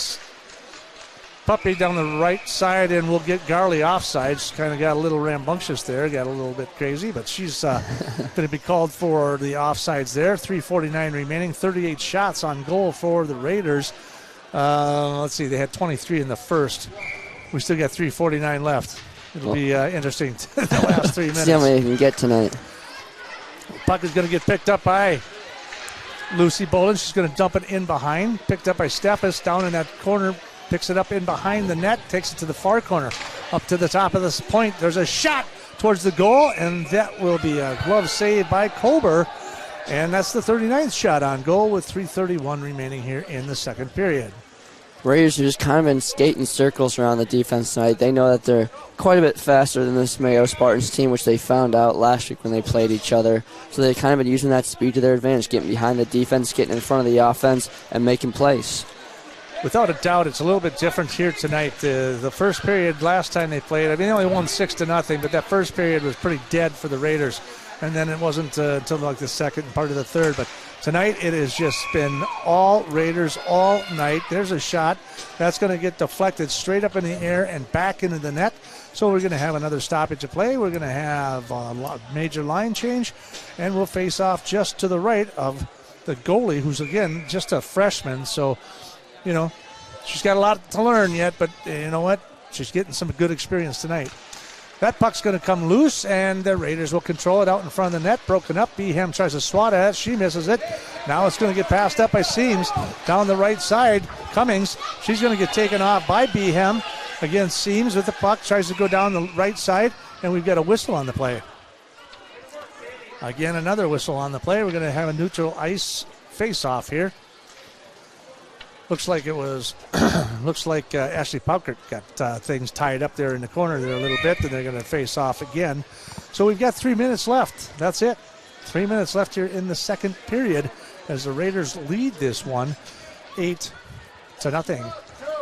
Puppy down the right side, and we'll get Garley offside. She's kind of got a little rambunctious there, got a little bit crazy, but she's going to be called for the offsides there. 3:49 remaining, 38 shots on goal for the Raiders. Let's see, they had 23 in the first. We still got 3:49 left. It'll be interesting the last 3 minutes. See how many you can get tonight. Puck is going to get picked up by Lucy Bolin. She's going to dump it in behind. Picked up by Steffes down in that corner. Picks it up in behind the net. Takes it to the far corner. Up to the top of this point. There's a shot towards the goal, and that will be a glove save by Kober. And that's the 39th shot on goal with 3:31 remaining here in the second period. Raiders are just kind of in skating circles around the defense tonight. They know that they're quite a bit faster than this Mayo Spartans team, which they found out last week when they played each other. So they've kind of been using that speed to their advantage, getting behind the defense, getting in front of the offense, and making plays. Without a doubt, it's a little bit different here tonight. The first period last time they played, I mean, they only won 6-0, but that first period was pretty dead for the Raiders. And then it wasn't until like the second part of the third. But tonight it has just been all Raiders all night. There's a shot. That's going to get deflected straight up in the air and back into the net. So we're going to have another stoppage of play. We're going to have a major line change. And we'll face off just to the right of the goalie, who's, again, just a freshman. So, you know, she's got a lot to learn yet. But you know what? She's getting some good experience tonight. That puck's going to come loose, and the Raiders will control it out in front of the net. Broken up. Behem tries to swat at it. She misses it. Now it's going to get passed up by Seams down the right side. Cummings, she's going to get taken off by Behem. Again, Seams with the puck, tries to go down the right side, and we've got a whistle on the play. Again, another whistle on the play. We're going to have a neutral ice face-off here. Looks like it was, Ashley Paukert got things tied up there in the corner there a little bit, and they're going to face off again. So we've got 3 minutes left. That's it. 3 minutes left here in the second period as the Raiders lead this one 8-0.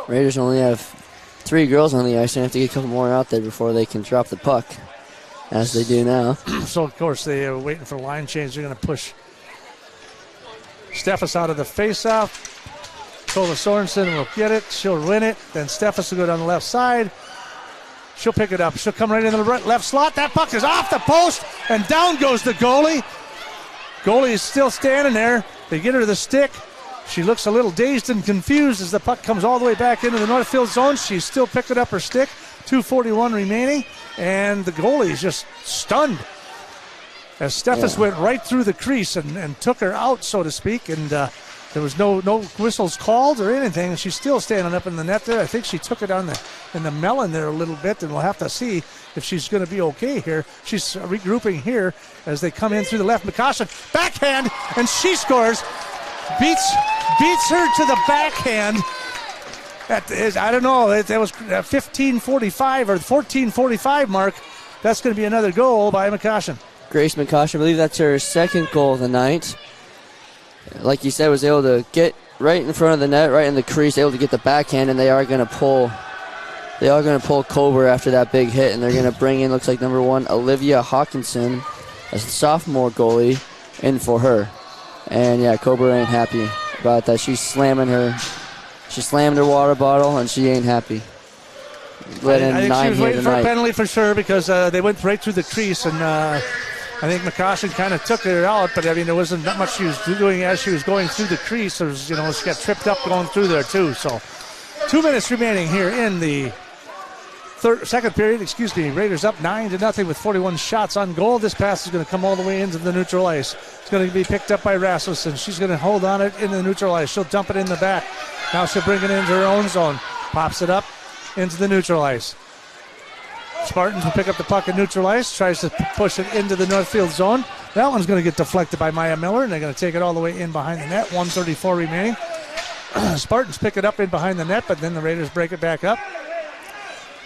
Raiders only have 3 girls on the ice and have to get a couple more out there before they can drop the puck, as they do now. So, of course, they are waiting for the line change. They're going to push Steffes out of the face-off. Tola Sorensen will get it. She'll win it. Then Steffes will go down the left side. She'll pick it up. She'll come right into the left slot. That puck is off the post, and down goes the goalie. Goalie is still standing there. They get her the stick. She looks a little dazed and confused as the puck comes all the way back into the Northfield zone. She's still picking up her stick. 2:41 remaining, and the goalie is just stunned as Steffes went right through the crease and took her out, so to speak, and there was no whistles called or anything. She's still standing up in the net there. I think she took it in the melon there a little bit, and we'll have to see if she's going to be okay here. She's regrouping here as they come in through the left. McCoshen, backhand, and she scores. Beats her to the backhand. I don't know. That was 15:45 or 14:45 mark. That's going to be another goal by McCoshen. Grace McCoshen, I believe that's her second goal of the night. Like you said, was able to get right in front of the net, right in the crease, able to get the backhand, and they are going to pull Kober after that big hit, and they're going to bring in, looks like number 1, Olivia Hawkinson, a sophomore goalie, in for her. And yeah, Kober ain't happy about that. She slammed her water bottle, and she ain't happy. I think she was waiting for a penalty for sure, because they went right through the crease, and I think McCoshen kind of took her out, but I mean, there wasn't that much she was doing as she was going through the crease. There was, she got tripped up going through there too. So 2 minutes remaining here in the second period. Raiders up 9-0 with 41 shots on goal. This pass is going to come all the way into the neutral ice. It's going to be picked up by Rasmussen. She's going to hold on it in the neutral ice. She'll dump it in the back. Now she'll bring it into her own zone. Pops it up into the neutral ice. Spartans will pick up the puck in neutral ice, tries to push it into the Northfield zone. That one's going to get deflected by Maya Miller, and they're going to take it all the way in behind the net. 1:34 remaining. Spartans pick it up in behind the net, but then the Raiders break it back up.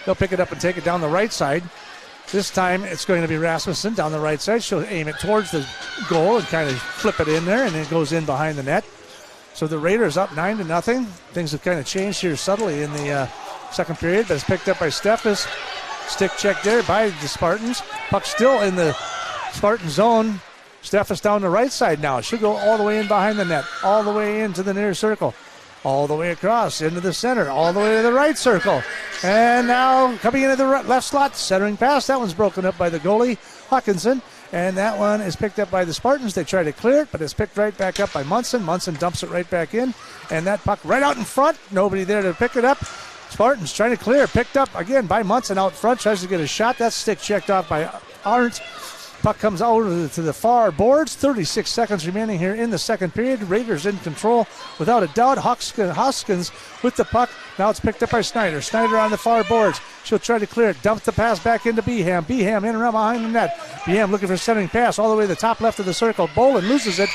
They'll pick it up and take it down the right side. This time it's going to be Rasmussen down the right side. She'll aim it towards the goal and kind of flip it in there, and it goes in behind the net. So the Raiders up 9-0. Things have kind of changed here subtly in the second period, but it's picked up by Steffes. Stick check there by the Spartans. Puck still in the Spartan zone. Steffes down the right side now. She'll go all the way in behind the net, all the way into the near circle, all the way across into the center, all the way to the right circle. And now coming into the left slot, centering pass. That one's broken up by the goalie, Hawkinson. And that one is picked up by the Spartans. They try to clear it, but it's picked right back up by Munson. Munson dumps it right back in. And that puck right out in front. Nobody there to pick it up. Spartans trying to clear. Picked up again by Munson out front. Tries to get a shot. That stick checked off by Arndt. Puck comes over to the far boards. 36 seconds remaining here in the second period. Raiders in control without a doubt. Hoskins with the puck. Now it's picked up by Snyder. Snyder on the far boards. She'll try to clear it. Dump the pass back into Beham. Beham in and around behind the net. Beham looking for a centering pass all the way to the top left of the circle. Bolin loses it.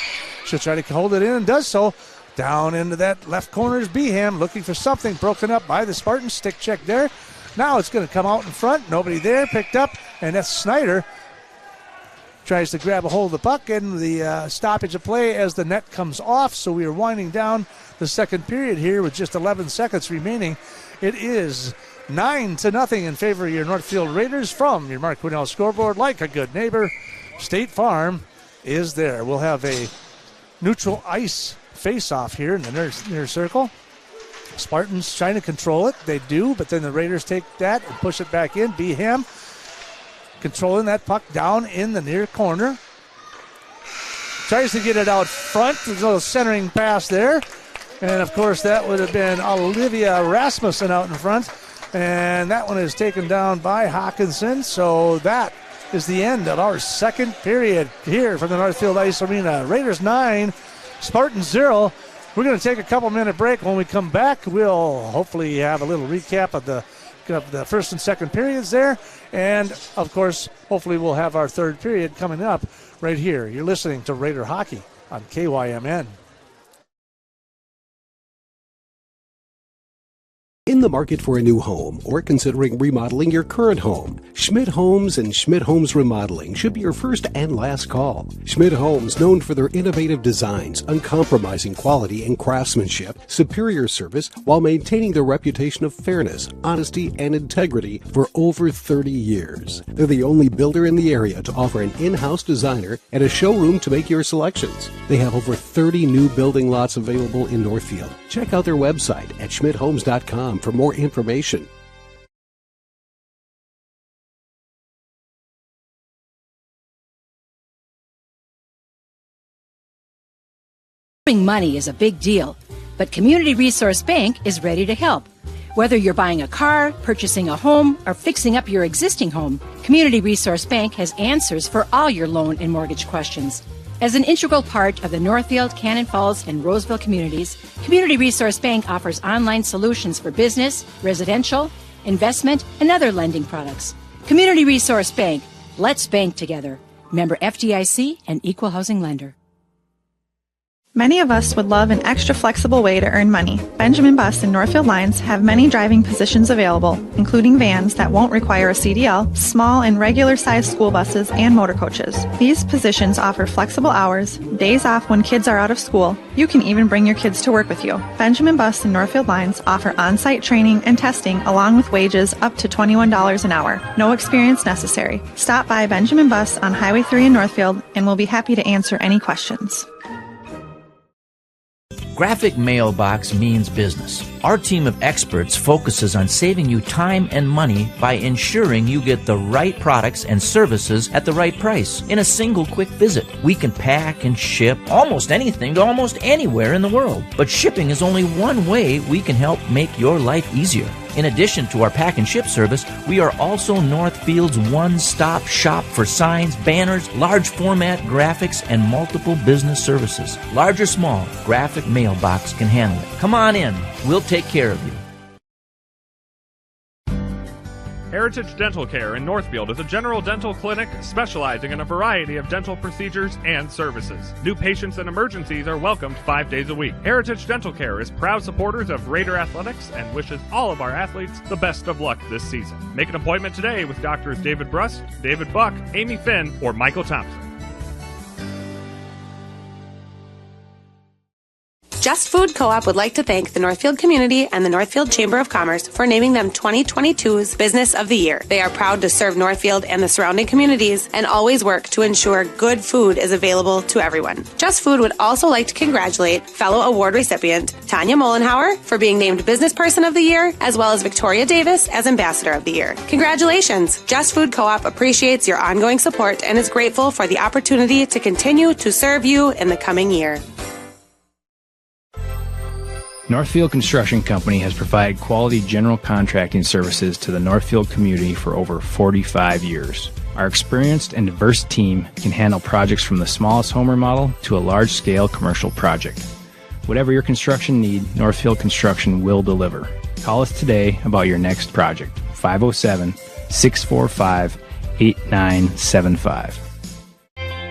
She'll try to hold it in and does so. Down into that left corner is Beham looking for something. Broken up by the Spartans. Stick check there. Now it's going to come out in front. Nobody there. Picked up. And that's Snyder. Tries to grab a hold of the puck, and the stoppage of play as the net comes off. So we are winding down the second period here with just 11 seconds remaining. It is 9-0 in favor of your Northfield Raiders from your Mark Quinnell scoreboard. Like a good neighbor, State Farm is there. We'll have a neutral ice face-off here in the near circle. Spartans trying to control it. They do, but then the Raiders take that and push it back in. Beham controlling that puck down in the near corner. Tries to get it out front. There's a little centering pass there. And, of course, that would have been Olivia Rasmussen out in front. And that one is taken down by Hawkinson. So that is the end of our second period here from the Northfield Ice Arena. Raiders 9, Spartans 0. We're going to take a couple-minute break. When we come back, we'll hopefully have a little recap of the of the first and second periods there. And, of course, hopefully we'll have our third period coming up right here. You're listening to Raider Hockey on KYMN. In the market for a new home or considering remodeling your current home, Schmidt Homes and Schmidt Homes Remodeling should be your first and last call. Schmidt Homes, known for their innovative designs, uncompromising quality and craftsmanship, superior service, while maintaining their reputation of fairness, honesty, and integrity for over 30 years. They're the only builder in the area to offer an in-house designer and a showroom to make your selections. They have over 30 new building lots available in Northfield. Check out their website at schmidthomes.com for more information. Saving money is a big deal, but Community Resource Bank is ready to help. Whether you're buying a car, purchasing a home, or fixing up your existing home, Community Resource Bank has answers for all your loan and mortgage questions. As an integral part of the Northfield, Cannon Falls, and Roseville communities, Community Resource Bank offers online solutions for business, residential, investment, and other lending products. Community Resource Bank. Let's bank together. Member FDIC and Equal Housing Lender. Many of us would love an extra flexible way to earn money. Benjamin Bus and Northfield Lines have many driving positions available, including vans that won't require a CDL, small and regular-sized school buses, and motor coaches. These positions offer flexible hours, days off when kids are out of school. You can even bring your kids to work with you. Benjamin Bus and Northfield Lines offer on-site training and testing along with wages up to $21 an hour. No experience necessary. Stop by Benjamin Bus on Highway 3 in Northfield and we'll be happy to answer any questions. Graphic mailbox means business. Our team of experts focuses on saving you time and money by ensuring you get the right products and services at the right price in a single quick visit. We can pack and ship almost anything to almost anywhere in the world. But shipping is only one way we can help make your life easier. In addition to our pack and ship service, we are also Northfield's one-stop shop for signs, banners, large format graphics, and multiple business services. Large or small, Graphic Mailbox can handle it. Come on in. We'll take care of you. Heritage Dental Care in Northfield is a general dental clinic specializing in a variety of dental procedures and services. New patients and emergencies are welcomed 5 days a week. Heritage Dental Care is proud supporters of Raider Athletics and wishes all of our athletes the best of luck this season. Make an appointment today with Doctors David Brust, David Buck, Amy Finn, or Michael Thompson. Just Food Co-op would like to thank the Northfield community and the Northfield Chamber of Commerce for naming them 2022's Business of the Year. They are proud to serve Northfield and the surrounding communities and always work to ensure good food is available to everyone. Just Food would also like to congratulate fellow award recipient Tanya Mollenhauer for being named Business Person of the Year, as well as Victoria Davis as Ambassador of the Year. Congratulations! Just Food Co-op appreciates your ongoing support and is grateful for the opportunity to continue to serve you in the coming year. Northfield Construction Company has provided quality general contracting services to the Northfield community for over 45 years. Our experienced and diverse team can handle projects from the smallest home remodel to a large-scale commercial project. Whatever your construction need, Northfield Construction will deliver. Call us today about your next project. 507-645-8975.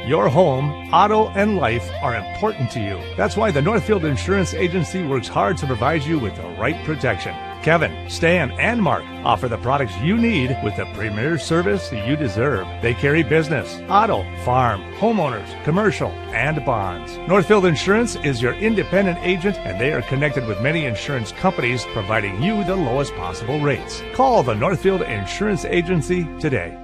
Your home, auto, and life are important to you. That's why the Northfield Insurance Agency works hard to provide you with the right protection. Kevin, Stan, and Mark offer the products you need with the premier service you deserve. They carry business, auto, farm, homeowners, commercial, and bonds. Northfield Insurance is your independent agent, and they are connected with many insurance companies, providing you the lowest possible rates. Call the Northfield Insurance Agency today.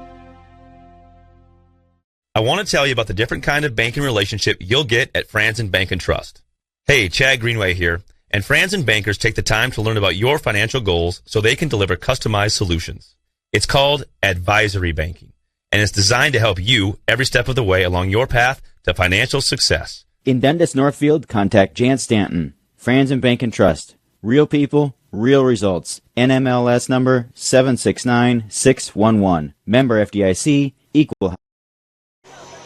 I want to tell you about the different kind of banking relationship you'll get at Franzen Bank and Trust. Hey, Chad Greenway here, and Franzen bankers take the time to learn about your financial goals so they can deliver customized solutions. It's called advisory banking, and it's designed to help you every step of the way along your path to financial success. In Dundas, Northfield, contact Jan Stanton, Franzen Bank and Trust. Real people, real results. NMLS number 769611. Member FDIC, equal.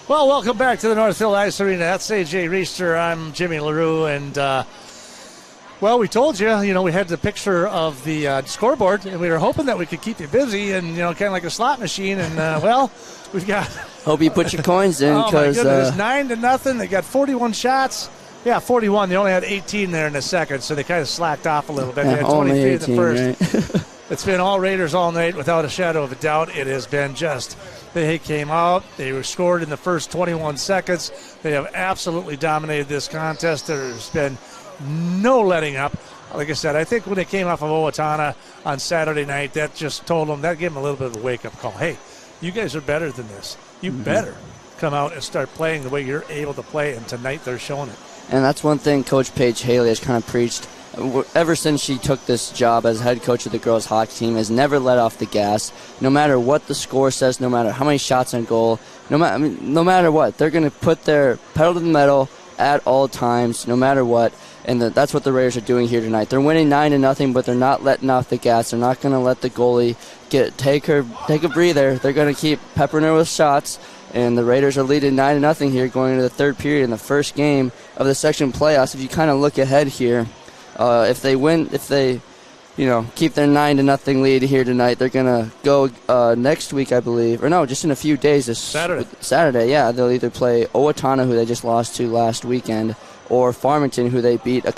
Well, welcome back to the Northfield Ice Arena. That's AJ Reister. I'm Jimmy LaRue, and Well, we told you, we had the picture of the scoreboard, and we were hoping that we could keep you busy and, kind of like a slot machine. And, we've got... Hope you put your coins in. Oh, my Cause, goodness, 9-0. They got 41 shots. Yeah, 41. They only had 18 there in the second, so they kind of slacked off a little bit. They had 23 in the first. Right? It's been all Raiders all night without a shadow of a doubt. It has been just, they came out, they were scored in the first 21 seconds. They have absolutely dominated this contest. There's been no letting up. Like I said, I think when they came off of Owatonna on Saturday night, that just told them, that gave them a little bit of a wake-up call. Hey, you guys are better than this. You better come out and start playing the way you're able to play, and tonight they're showing it. And that's one thing Coach Paige Haley has kind of preached ever since she took this job as head coach of the girls hockey team, has never let off the gas. No matter what the score says, no matter how many shots on goal, no matter what, they're going to put their pedal to the metal at all times, no matter what. And that's what the Raiders are doing here tonight. They're winning 9-0, but they're not letting off the gas. They're not going to let the goalie take a breather. They're going to keep peppering her with shots. And the Raiders are leading 9-0 here going into the third period in the first game of the section playoffs. If you kind of look ahead here, if they keep their 9-0 lead here tonight, they're going to go next week, I believe. Or no, just in a few days. Saturday, yeah. They'll either play Owatonna, who they just lost to last weekend, or Farmington, who they beat I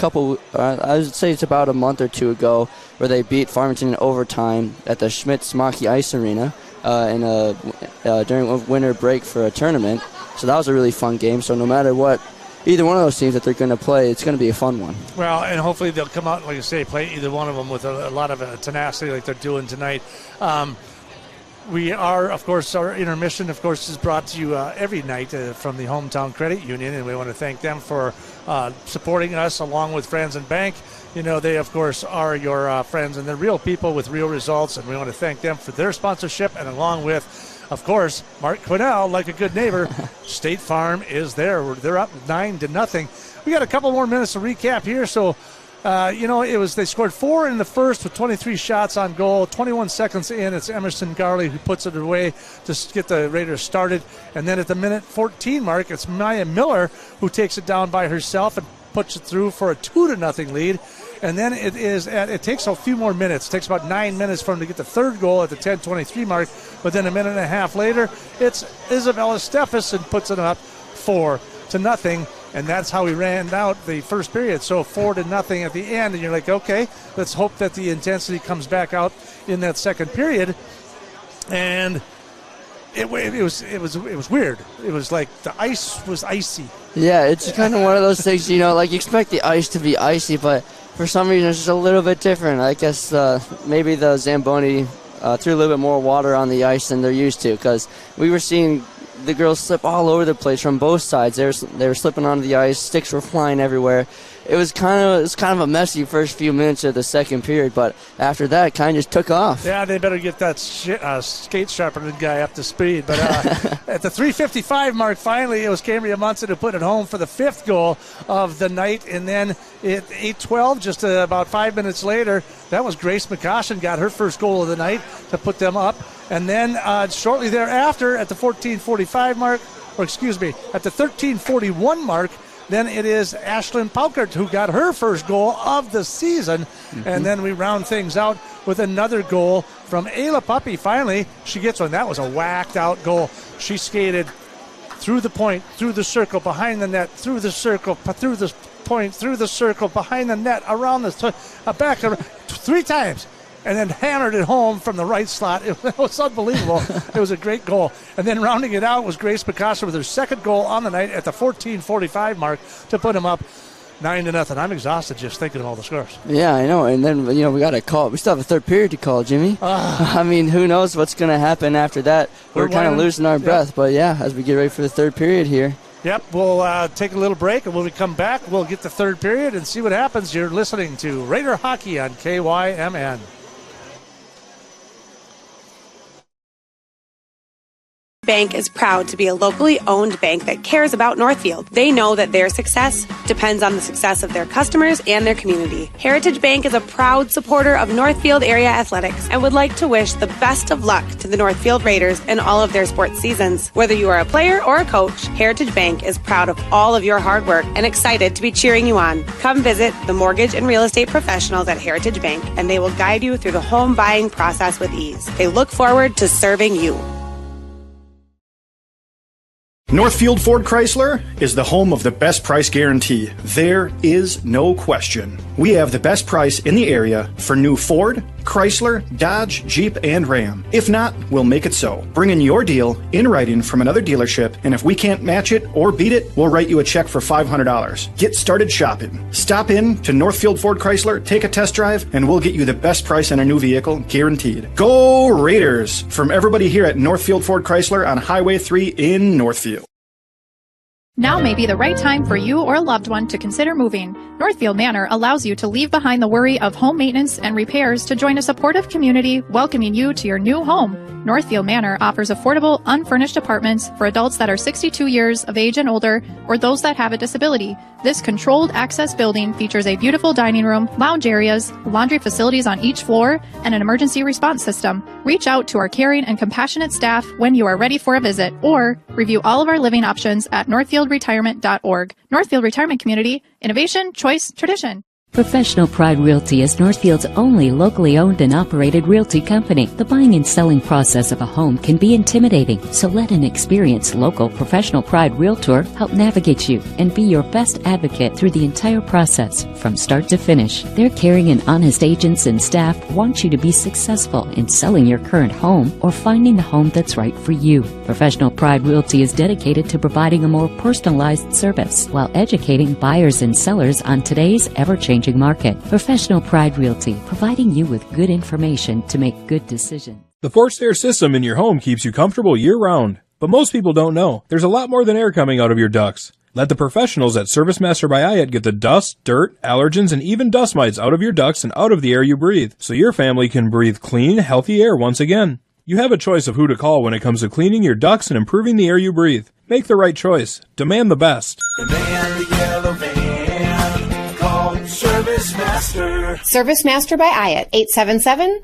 would say it's about a month or two ago, where they beat Farmington in overtime at the Schmidt-Smoky Ice Arena during a winter break for a tournament. So that was a really fun game. So no matter what, either one of those teams that they're going to play, it's going to be a fun one. Well, and hopefully they'll come out and, like you say, play either one of them with a lot of tenacity like they're doing tonight. We are, of course, our intermission, of course, is brought to you every night from the Hometown Credit Union, and we want to thank them for supporting us along with Friends and Bank. They, of course, are your friends, and they're real people with real results, and we want to thank them for their sponsorship, and along with, of course, Mark Quinnell, like a good neighbor, State Farm is there. They're up 9-0. We got a couple more minutes to recap here, so... they scored 4 in the first with 23 shots on goal. 21 seconds in, it's Emerson Garley who puts it away to get the Raiders started. And then at the minute 14 mark, it's Maya Miller who takes it down by herself and puts it through for a 2-0 lead. And then it takes a few more minutes. It takes about 9 minutes for them to get the third goal at the 10:23 mark. But then a minute and a half later, it's Isabella Steffes and puts it up 4-0. And that's how we ran out the first period. So 4-0 at the end, and you're like, okay, let's hope that the intensity comes back out in that second period. And it was weird. It was like the ice was icy. Yeah, it's kind of one of those things, like you expect the ice to be icy, but for some reason it's just a little bit different. I guess maybe the Zamboni threw a little bit more water on the ice than they're used to, because we were seeing the girls slip all over the place from both sides. They were slipping onto the ice. Sticks were flying everywhere. It was kind of a messy first few minutes of the second period, but after that, it kind of just took off. Yeah, they better get that skate sharpening guy up to speed. But at the 3:55 mark, finally, it was Cambria Munson who put it home for the 5th goal of the night. And then at 8:12, just about 5 minutes later, that was Grace McCoshen got her first goal of the night to put them up. And then shortly thereafter, at the 14:45 mark, at the 13:41 mark, then it is Ashlyn Paukert who got her first goal of the season. Mm-hmm. And then we round things out with another goal from Ayla Puppy. Finally, she gets one. That was a whacked-out goal. She skated through the point, through the circle, behind the net, through the circle, through the point, through the circle, behind the net, around the back 3 times. And then hammered it home from the right slot. It was unbelievable. It was a great goal. And then rounding it out was Grace Picasso with her second goal on the night at the 14:45 mark to put them up 9-0. I'm exhausted just thinking of all the scores. Yeah, I know. And then, we got to call. We still have a third period to call, Jimmy. I mean, who knows what's going to happen after that. We're kind of losing our breath. Yep. But, yeah, as we get ready for the third period here. Yep, we'll take a little break, and when we come back, we'll get the third period and see what happens. You're listening to Raider Hockey on KYMN. Bank is proud to be a locally owned bank that cares about Northfield. They know that their success depends on the success of their customers and their community. Heritage Bank is a proud supporter of Northfield area athletics and would like to wish the best of luck to the Northfield Raiders in all of their sports seasons. Whether you are a player or a coach, Heritage Bank is proud of all of your hard work and excited to be cheering you on. Come visit the mortgage and real estate professionals at Heritage Bank, and they will guide you through the home buying process with ease. They look forward to serving you. Northfield Ford Chrysler is the home of the best price guarantee. There is no question. We have the best price in the area for new Ford, Chrysler, Dodge, Jeep, and Ram. If not, we'll make it so. Bring in your deal in writing from another dealership, and if we can't match it or beat it, we'll write you a check for $500. Get started shopping. Stop in to Northfield Ford Chrysler, take a test drive, and we'll get you the best price on a new vehicle, guaranteed. Go Raiders! From everybody here at Northfield Ford Chrysler on Highway 3 in Northfield. Now may be the right time for you or a loved one to consider moving. Northfield Manor allows you to leave behind the worry of home maintenance and repairs to join a supportive community welcoming you to your new home. Northfield Manor offers affordable, unfurnished apartments for adults that are 62 years of age and older or those that have a disability. This controlled access building features a beautiful dining room, lounge areas, laundry facilities on each floor, and an emergency response system. Reach out to our caring and compassionate staff when you are ready for a visit, or review all of our living options at northfieldretirement.org. Northfield Retirement Community, innovation, choice, tradition. Professional Pride Realty is Northfield's only locally owned and operated realty company. The buying and selling process of a home can be intimidating, so let an experienced local Professional Pride Realtor help navigate you and be your best advocate through the entire process from start to finish. Their caring and honest agents and staff want you to be successful in selling your current home or finding the home that's right for you. Professional Pride Realty is dedicated to providing a more personalized service while educating buyers and sellers on today's ever-changing market. Professional Pride Realty, providing you with good information to make good decisions. The forced air system in your home keeps you comfortable year-round. But most people don't know. There's a lot more than air coming out of your ducts. Let the professionals at ServiceMaster by Hyatt get the dust, dirt, allergens, and even dust mites out of your ducts and out of the air you breathe, so your family can breathe clean, healthy air once again. You have a choice of who to call when it comes to cleaning your ducts and improving the air you breathe. Make the right choice. Demand the best. Demand the yellow van. Call ServiceMaster. ServiceMaster by Hyatt,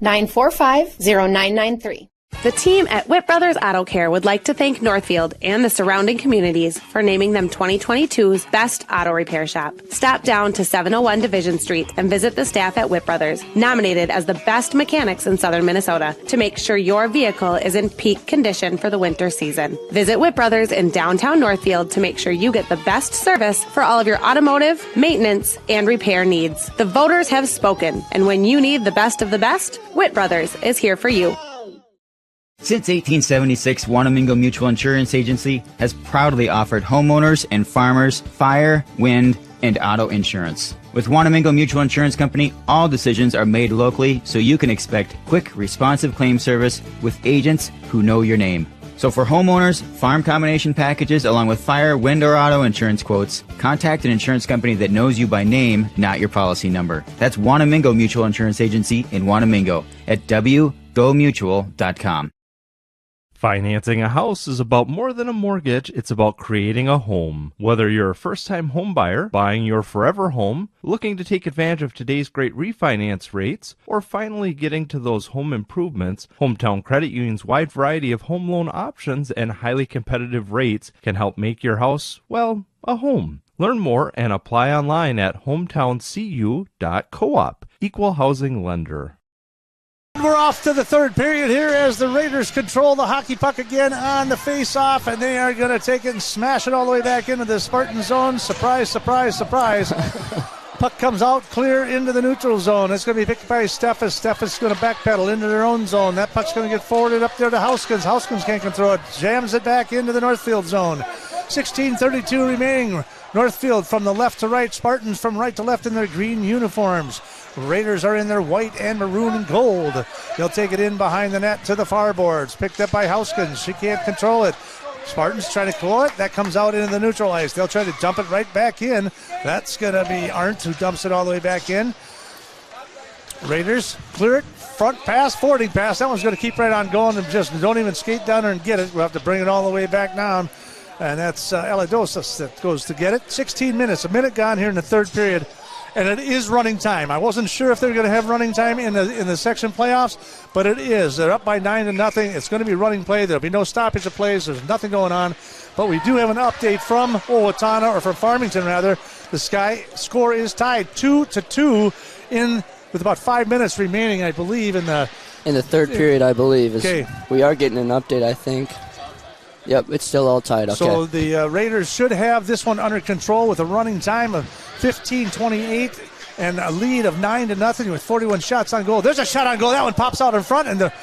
877-945-0993. The team at Witt Brothers Auto Care would like to thank Northfield and the surrounding communities for naming them 2022's Best Auto Repair Shop. Stop down to 701 Division Street and visit the staff at Witt Brothers, nominated as the best mechanics in southern Minnesota, to make sure your vehicle is in peak condition for the winter season. Visit Witt Brothers in downtown Northfield to make sure you get the best service for all of your automotive, maintenance, and repair needs. The voters have spoken, and when you need the best of the best, Witt Brothers is here for you. Since 1876, Wanamingo Mutual Insurance Agency has proudly offered homeowners and farmers fire, wind, and auto insurance. With Wanamingo Mutual Insurance Company, all decisions are made locally, so you can expect quick, responsive claim service with agents who know your name. So for homeowners, farm combination packages, along with fire, wind, or auto insurance quotes, contact an insurance company that knows you by name, not your policy number. That's Wanamingo Mutual Insurance Agency in Wanamingo at wgomutual.com. Financing a house is about more than a mortgage, it's about creating a home. Whether you're a first-time home buyer, buying your forever home, looking to take advantage of today's great refinance rates, or finally getting to those home improvements, Hometown Credit Union's wide variety of home loan options and highly competitive rates can help make your house, well, a home. Learn more and apply online at hometowncu.coop. Equal housing lender. We're off to the third period here as the Raiders control the hockey puck again on the face-off, and they are going to take it and smash it all the way back into the Spartan zone. Surprise, surprise, surprise. Puck comes out clear into the neutral zone. It's going to be picked by Steffes. Steffes is going to backpedal into their own zone. That puck's going to get forwarded up there to Houskins. Houskins can't control it. Jams it back into the Northfield zone. 16:32 remaining. Northfield from the left to right. Spartans from right to left in their green uniforms. Raiders are in their white and maroon and gold. They'll take it in behind the net to the far boards. Picked up by Houskins. She can't control it. Spartans trying to claw it. That comes out into the neutral ice. They'll try to dump it right back in. That's going to be Arndt who dumps it all the way back in. Raiders clear it. Front pass, forwarding pass. That one's going to keep right on going and just don't even skate down there and get it. We'll have to bring it all the way back down. And that's Eladosas that goes to get it. 16 minutes, a minute gone here in the third period. And it is running time. I wasn't sure if they were going to have running time in the section playoffs, but it is. They're up by 9-0. It's going to be running play. There'll be no stoppage of plays. There's nothing going on. But we do have an update from Owatonna, or from Farmington rather. The score is tied 2-2 with about 5 minutes remaining, I believe, in the third period, I believe. Okay. We are getting an update, I think. Yep, it's still all tied. Okay. So the Raiders should have this one under control with a running time of 15:28 and a lead of 9-0 with 41 shots on goal. There's a shot on goal. That one pops out in front, and the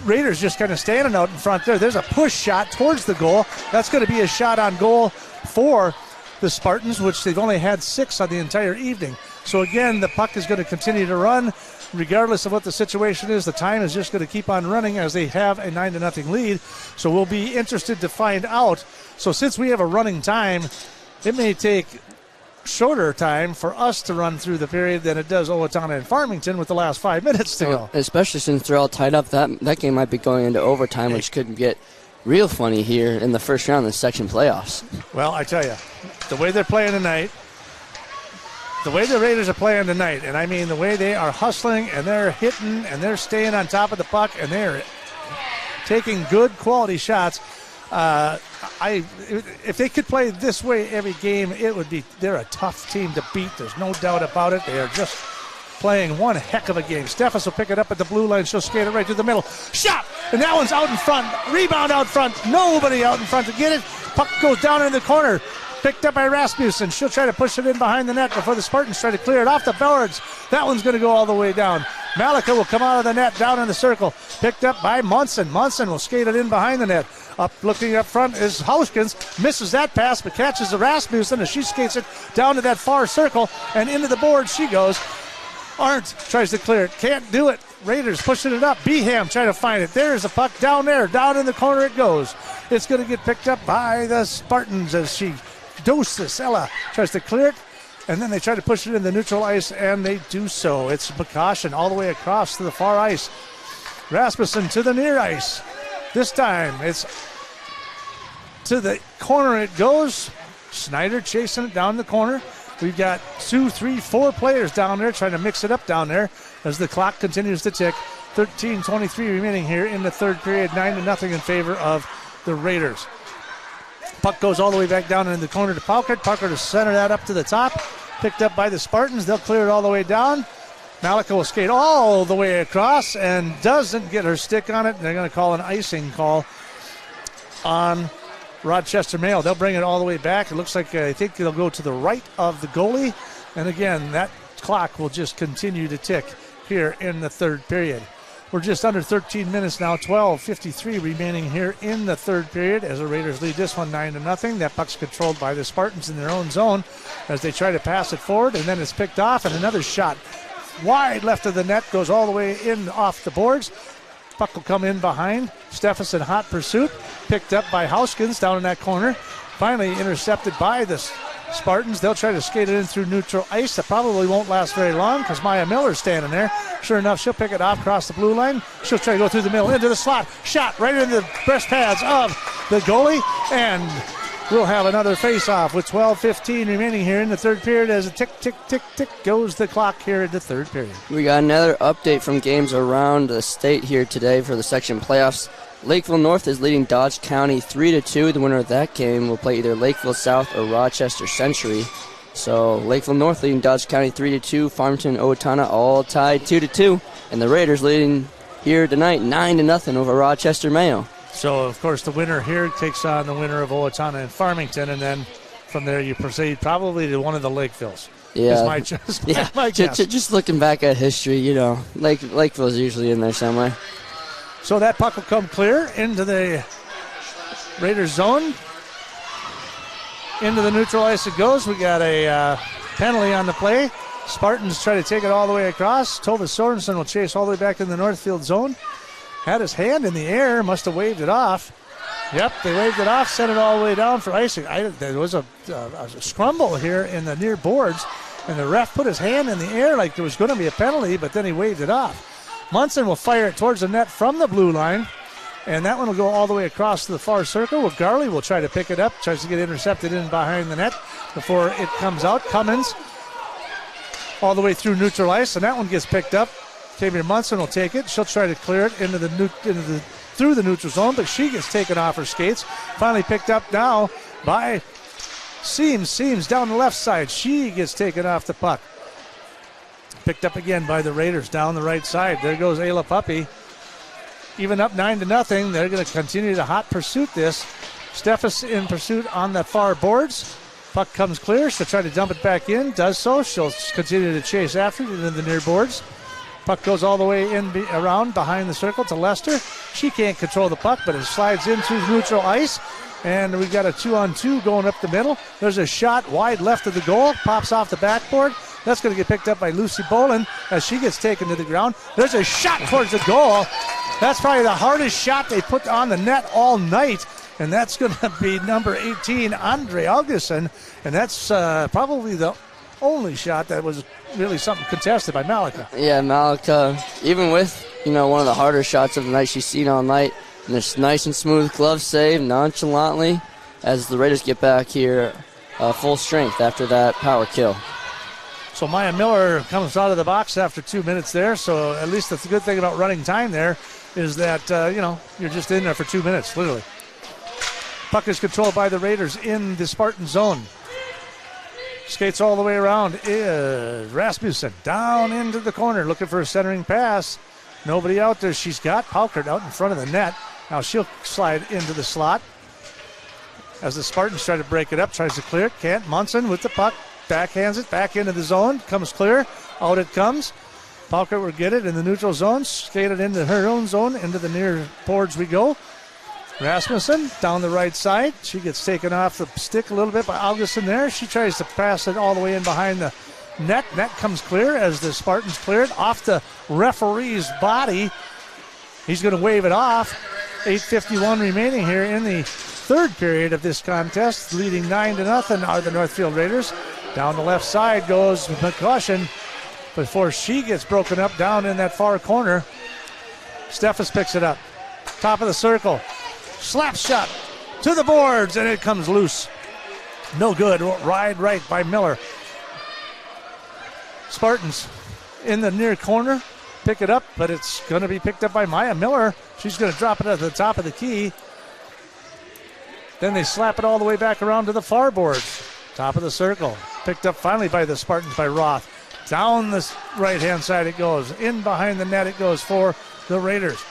Raiders just kind of standing out in front there. There's a push shot towards the goal. That's going to be a shot on goal for the Spartans, which they've only had 6 on the entire evening. So again, the puck is going to continue to run. Regardless of what the situation is, the time is just going to keep on running as they have a 9-0 lead. So we'll be interested to find out. So since we have a running time, it may take shorter time for us to run through the period than it does Owatonna and Farmington with the last 5 minutes to go. Especially since they're all tied up, that game might be going into overtime, which could get real funny here in the first round of the section playoffs. Well, I tell you, the way they're playing tonight, the way the Raiders are playing tonight, and I mean the way they are hustling and they're hitting and they're staying on top of the puck and they're taking good quality shots. If they could play this way every game, they're a tough team to beat. There's no doubt about it. They are just playing one heck of a game. Steffes will pick it up at the blue line. She'll skate it right through the middle. Shot! And that one's out in front. Rebound out front. Nobody out in front to get it. Puck goes down in the corner. Picked up by Rasmussen. She'll try to push it in behind the net before the Spartans try to clear it off the boards. That one's going to go all the way down. Malika will come out of the net, down in the circle. Picked up by Munson. Munson will skate it in behind the net. Looking up front is Hauskins. Misses that pass, but catches the Rasmussen as she skates it down to that far circle. And into the board she goes. Arndt tries to clear it. Can't do it. Raiders pushing it up. Beham trying to find it. There's the puck down there. Down in the corner it goes. It's going to get picked up by the Spartans as she doses. Ella tries to clear it, and then they try to push it in the neutral ice, and they do so. It's McCaution all the way across to the far ice. Rasmussen to the near ice. This time it's to the corner it goes. Snyder chasing it down the corner. We've got 2, 3, 4 players down there trying to mix it up down there as the clock continues to tick. 13:23 remaining here in the third period. 9-0 in favor of the Raiders. Puck goes all the way back down in the corner to Paukert. Paukert to center that up to the top. Picked up by the Spartans. They'll clear it all the way down. Malika will skate all the way across and doesn't get her stick on it. They're going to call an icing call on Rochester Mayo. They'll bring it all the way back. It looks like I think they'll go to the right of the goalie. And again, that clock will just continue to tick here in the third period. We're just under 13 minutes now, 12:53 remaining here in the third period as the Raiders lead this one 9-0. That puck's controlled by the Spartans in their own zone as they try to pass it forward, and then it's picked off, and another shot wide left of the net goes all the way in off the boards. Puck will come in behind. Steffes in hot pursuit, picked up by Hauskins down in that corner. Finally intercepted by the Spartans. They'll try to skate it in through neutral ice. That probably won't last very long because Maya Miller's standing there. Sure enough, she'll pick it off across the blue line. She'll try to go through the middle into the slot. Shot right into the breast pads of the goalie. And we'll have another face-off with 12:15 remaining here in the third period as a tick, tick, tick, tick goes the clock here in the third period. We got another update from games around the state here today for the section playoffs. Lakeville North is leading Dodge County 3-2. The winner of that game will play either Lakeville South or Rochester Century. So Lakeville North leading Dodge County 3-2. Farmington, Owatonna all tied 2-2. And the Raiders leading here tonight 9-0 over Rochester Mayo. So, of course, the winner here takes on the winner of Owatonna and Farmington, and then from there you proceed probably to one of the Lakevilles. Yeah, my guess. Just looking back at history, you know, Lakeville's usually in there somewhere. So that puck will come clear into the Raiders zone. Into the neutral ice it goes. We got a penalty on the play. Spartans try to take it all the way across. Tova Sorensen will chase all the way back in the Northfield zone. Had his hand in the air, must have waved it off. Yep, they waved it off, sent it all the way down for icing. There was a scramble here in the near boards, and the ref put his hand in the air like there was going to be a penalty, but then he waved it off. Munson will fire it towards the net from the blue line, and that one will go all the way across to the far circle. Well, Garley will try to pick it up, tries to get intercepted in behind the net before it comes out. Cummins all the way through neutral ice, and that one gets picked up. Tavier Munson will take it. She'll try to clear it through the neutral zone, but she gets taken off her skates. Finally picked up now by Seams. Seams down the left side. She gets taken off the puck. Picked up again by the Raiders down the right side. There goes Ayla Puppy. Even up 9-0. They're going to continue to hot pursuit this. Steffes in pursuit on the far boards. Puck comes clear. She'll try to dump it back in. Does so. She'll continue to chase after it into the near boards. Puck goes all the way in around behind the circle to Lester. She can't control the puck, but it slides into neutral ice. And we've got a 2-on-2 going up the middle. There's a shot wide left of the goal. Pops off the backboard. That's going to get picked up by Lucy Bolin as she gets taken to the ground. There's a shot towards the goal. That's probably the hardest shot they put on the net all night. And that's going to be number 18, Andre Augustin. And that's probably the only shot that was really something contested by Malika. Yeah, Malika, even with, one of the harder shots of the night she's seen all night, and this nice and smooth glove save nonchalantly as the Raiders get back here full strength after that power kill. So Maya Miller comes out of the box after 2 minutes there. So at least that's the good thing about running time there is that, you're just in there for 2 minutes, literally. Puck is controlled by the Raiders in the Spartan zone. Skates all the way around is Rasmussen down into the corner looking for a centering pass. Nobody out there. She's got Paukert out in front of the net. Now she'll slide into the slot as the Spartans try to break it up. Tries to clear it. Can't. Munson with the puck. Backhands it back into the zone. Comes clear. Out it comes. Paukert will get it in the neutral zone. Skate it into her own zone. Into the near boards we go. Rasmussen down the right side. She gets taken off the stick a little bit by Augustin there. She tries to pass it all the way in behind the net. Net comes clear as the Spartans clear it off the referee's body. He's going to wave it off. 8:51 remaining here in the third period of this contest. Leading 9-0 are the Northfield Raiders. Down the left side goes McCushion before she gets broken up down in that far corner. Steffes picks it up. Top of the circle. Slap shot to the boards, and it comes loose. No good. Ride right by Miller. Spartans in the near corner. Pick it up, but it's going to be picked up by Maya Miller. She's going to drop it at the top of the key. Then they slap it all the way back around to the far boards. Top of the circle. Picked up finally by the Spartans by Roth. Down the right-hand side it goes. In behind the net it goes for the Raiders.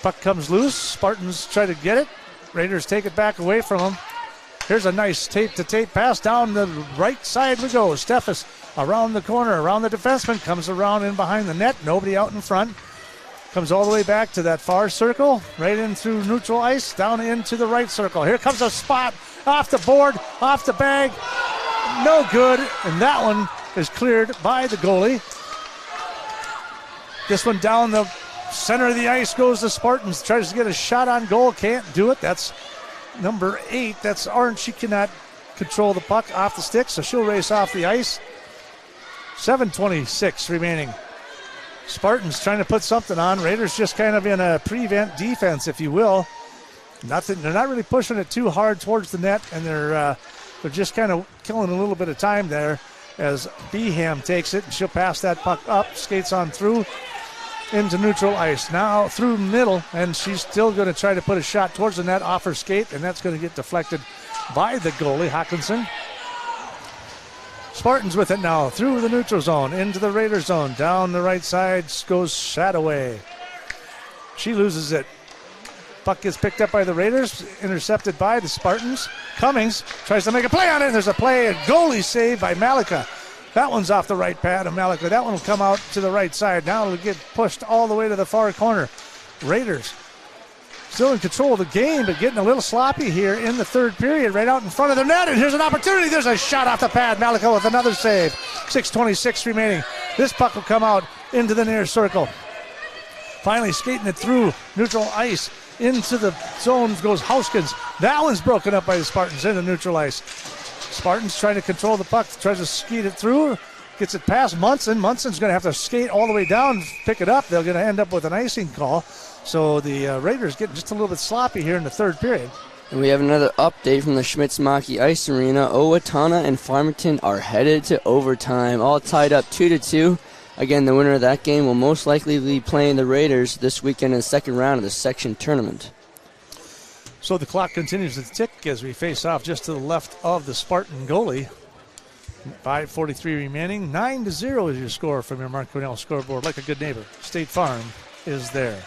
Puck comes loose. Spartans try to get it. Raiders take it back away from them. Here's a nice tape-to-tape pass. Down the right side we go. Steffes around the corner, around the defenseman. Comes around in behind the net. Nobody out in front. Comes all the way back to that far circle. Right in through neutral ice. Down into the right circle. Here comes a spot. Off the board. Off the bag. No good. And that one is cleared by the goalie. This one down the center of the ice goes the Spartans. Tries to get a shot on goal. Can't do it. That's number 8. That's Orange. She cannot control the puck off the stick, so she'll race off the ice. 7:26 remaining. Spartans trying to put something on. Raiders just kind of in a prevent defense, if you will. Nothing. They're not really pushing it too hard towards the net, and they're just kind of killing a little bit of time there as Beham takes it, and she'll pass that puck up, skates on through into neutral ice. Now through middle, and she's still going to try to put a shot towards the net off her skate, and that's going to get deflected by the goalie, Hawkinson. Spartans with it now through the neutral zone into the Raider zone. Down the right side goes Shadoway. She loses it. Puck gets picked up by the Raiders, intercepted by the Spartans. Cummings tries to make a play on it, and there's a play, a goalie save by Malika. That one's off the right pad of Malika. That one will come out to the right side. Now it'll get pushed all the way to the far corner. Raiders still in control of the game, but getting a little sloppy here in the third period, right out in front of the net. And here's an opportunity. There's a shot off the pad. Malika with another save. 6:26 remaining. This puck will come out into the near circle. Finally skating it through neutral ice. Into the zone goes Houskins. That one's broken up by the Spartans into neutral ice. Spartans trying to control the puck, tries to skate it through, gets it past Munson. Munson's going to have to skate all the way down, pick it up. They're going to end up with an icing call. So the Raiders getting just a little bit sloppy here in the third period. And we have another update from the Schmitz-Maki Ice Arena. Owatonna and Farmington are headed to overtime, all tied up 2-2. Again, the winner of that game will most likely be playing the Raiders this weekend in the second round of the section tournament. So the clock continues to tick as we face off just to the left of the Spartan goalie. 5:43 remaining. 9-0 is your score from your Mark Cornell scoreboard. Like a good neighbor, State Farm is there.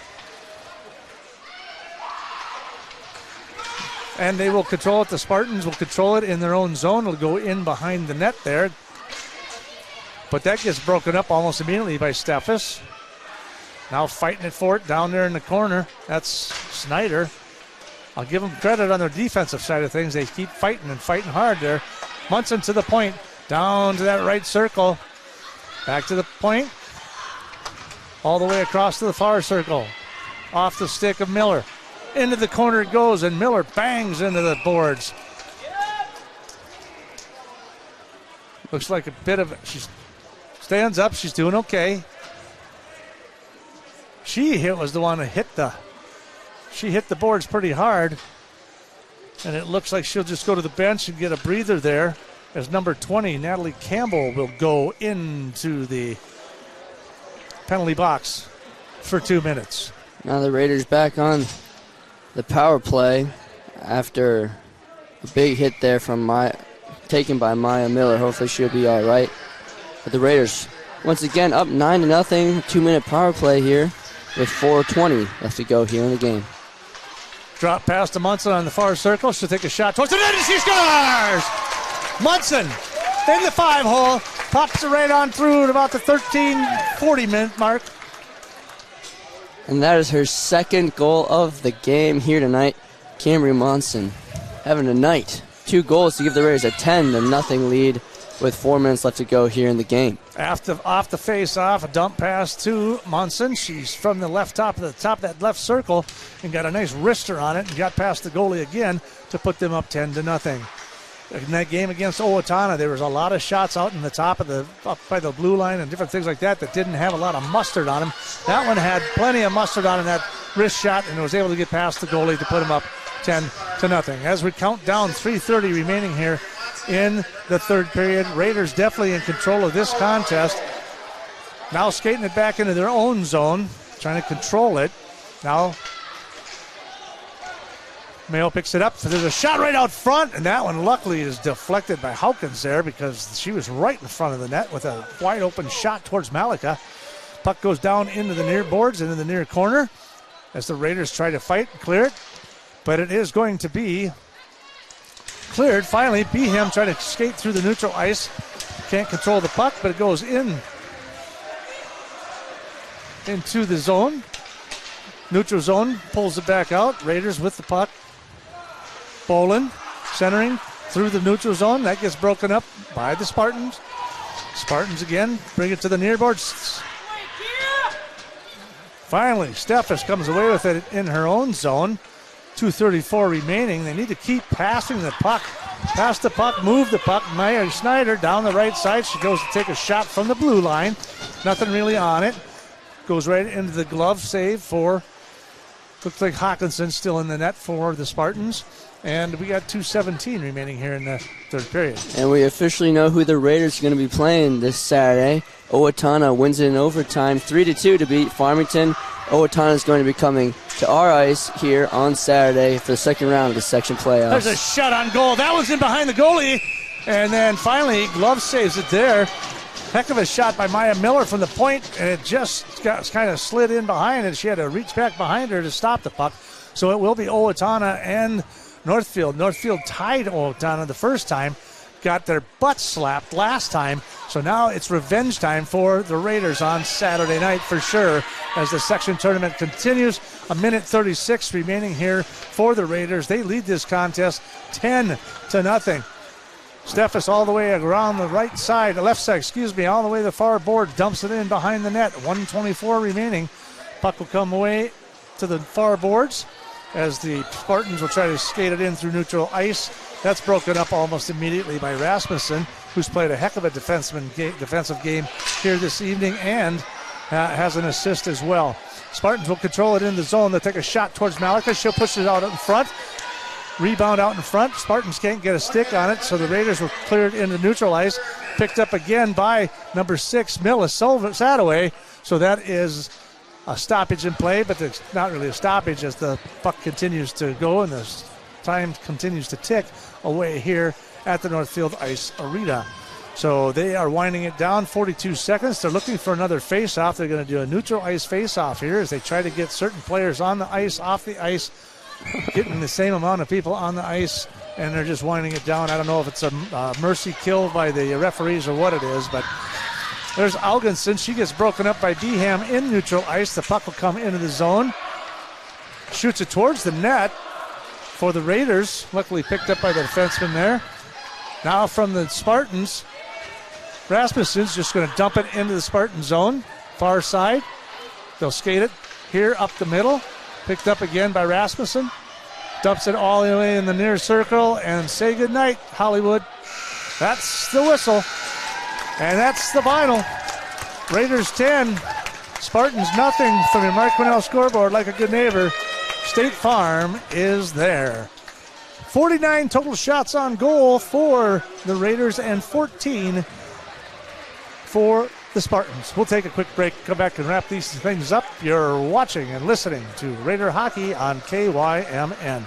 And they will control it. The Spartans will control it in their own zone. It'll go in behind the net there. But that gets broken up almost immediately by Steffes. Now fighting it for it down there in the corner. That's Snyder. I'll give them credit on their defensive side of things. They keep fighting and fighting hard there. Munson to the point. Down to that right circle. Back to the point. All the way across to the far circle. Off the stick of Miller. Into the corner it goes, and Miller bangs into the boards. Looks like a bit of... She stands up. She's doing okay. She was the one that hit the... She hit the boards pretty hard. And it looks like she'll just go to the bench and get a breather there. As number 20, Natalie Campbell, will go into the penalty box for 2 minutes. Now the Raiders back on the power play after a big hit there from taken by Maya Miller. Hopefully she'll be all right. But the Raiders, once again, up 9-0. 2-minute power play here with 4:20 left to go here in the game. Drop pass to Munson on the far circle. She'll take a shot towards the net and she scores! Munson in the 5-hole. Pops it right on through at about the 13:40 minute mark. And that is her second goal of the game here tonight. Camry Monson having a night. 2 goals to give the Raiders a 10-0 lead with 4 minutes left to go here in the game. Off the face-off, a dump pass to Munson. She's from the top of that left circle and got a nice wrister on it and got past the goalie again to put them up 10-0. In that game against Owatonna, there was a lot of shots out in the top up by the blue line and different things like that didn't have a lot of mustard on them. That one had plenty of mustard on that wrist shot and was able to get past the goalie to put them up 10-0. As we count down, 3:30 remaining here in the third period. Raiders definitely in control of this contest. Now skating it back into their own zone, trying to control it. Now Mayo picks it up. There's a shot right out front, and that one luckily is deflected by Hawkins there because she was right in front of the net with a wide open shot towards Malika. Puck goes down into the near boards, into the near corner as the Raiders try to fight and clear it. But it is going to be cleared. Finally, Behem trying to skate through the neutral ice. Can't control the puck, but it goes into the zone. Neutral zone, pulls it back out. Raiders with the puck. Bolin centering through the neutral zone. That gets broken up by the Spartans. Spartans again bring it to the near boards. Finally, Steffes comes away with it in her own zone. 2:34 remaining. They need to keep passing the puck. Pass the puck, move the puck. Maya Schneider down the right side. She goes to take a shot from the blue line. Nothing really on it. Goes right into the glove save for, looks like Hawkinson still in the net for the Spartans. And we got 2:17 remaining here in the third period. And we officially know who the Raiders are going to be playing this Saturday. Owatonna wins it in overtime 3-2 to beat Farmington. Owatonna is going to be coming to our ice here on Saturday for the second round of the section playoffs. There's a shot on goal. That was in behind the goalie. And then finally, glove saves it there. Heck of a shot by Maya Miller from the point, and it just got kind of slid in behind, and she had to reach back behind her to stop the puck. So it will be Owatonna and Northfield. Northfield tied Owatonna the first time, got their butts slapped last time. So now it's revenge time for the Raiders on Saturday night for sure as the section tournament continues. 1:36 remaining here for the Raiders. They lead this contest 10-0. Steffes all the way around the right side, the left side, all the way to the far board, dumps it in behind the net. 1:24 remaining. Puck will come away to the far boards. as the Spartans will try to skate it in through neutral ice. That's broken up almost immediately by Rasmussen, who's played a heck of a defensive game here this evening and has an assist as well. Spartans will control it in the zone. They'll take a shot towards Malika. She'll push it out in front. Rebound out in front. Spartans can't get a stick on it, so the Raiders will clear it into neutral ice. Picked up again by number 6, Mila Sadaway. So that is a stoppage in play, but it's not really a stoppage as the puck continues to go and the time continues to tick away here at the Northfield Ice Arena. So they are winding it down, 42 seconds. They're looking for another face-off. They're going to do a neutral ice face-off here as they try to get certain players on the ice, off the ice, getting the same amount of people on the ice, and they're just winding it down. I don't know if it's a mercy kill by the referees or what it is, but there's Algenson. She gets broken up by Beham in neutral ice. The puck will come into the zone. Shoots it towards the net for the Raiders. Luckily picked up by the defenseman there. Now from the Spartans, Rasmussen's just going to dump it into the Spartan zone, far side. They'll skate it here up the middle. Picked up again by Rasmussen. Dumps it all the way in the near circle and say goodnight, Hollywood. That's the whistle. And that's the final. Raiders 10, Spartans nothing from your Mark Quinnell scoreboard. Like a good neighbor, State Farm is there. 49 total shots on goal for the Raiders and 14 for the Spartans. We'll take a quick break, come back and wrap these things up. You're watching and listening to Raider Hockey on KYMN.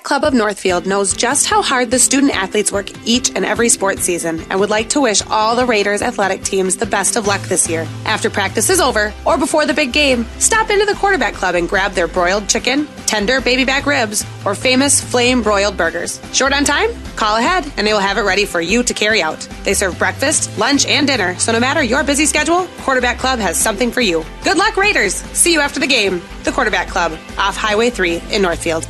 Club of Northfield knows just how hard the student athletes work each and every sports season and would like to wish all the Raiders athletic teams the best of luck this year. After practice is over or before the big game, stop into the Quarterback Club and grab their broiled chicken, tender baby back ribs, or famous flame broiled burgers. Short on time? Call ahead and they will have it ready for you to carry out. They serve breakfast, lunch, and dinner, so no matter your busy schedule, Quarterback Club has something for you. Good luck, Raiders! See you after the game. The Quarterback Club, off Highway 3 in Northfield.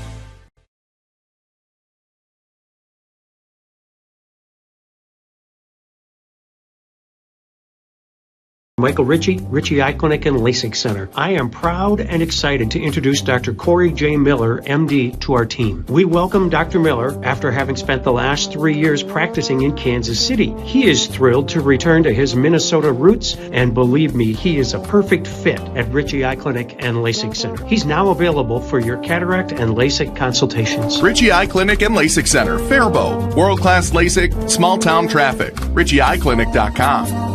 Michael Ritchie Eye Clinic and LASIK Center. I am proud and excited to introduce Dr. Corey J. Miller, MD, to our team. We welcome Dr. Miller after having spent the last 3 years practicing in Kansas City. He is thrilled to return to his Minnesota roots, and believe me, he is a perfect fit at Ritchie Eye Clinic and LASIK Center. He's now available for your cataract and LASIK consultations. Ritchie Eye Clinic and LASIK Center, Faribault. World-class LASIK, small-town traffic. RitchieEyeClinic.com.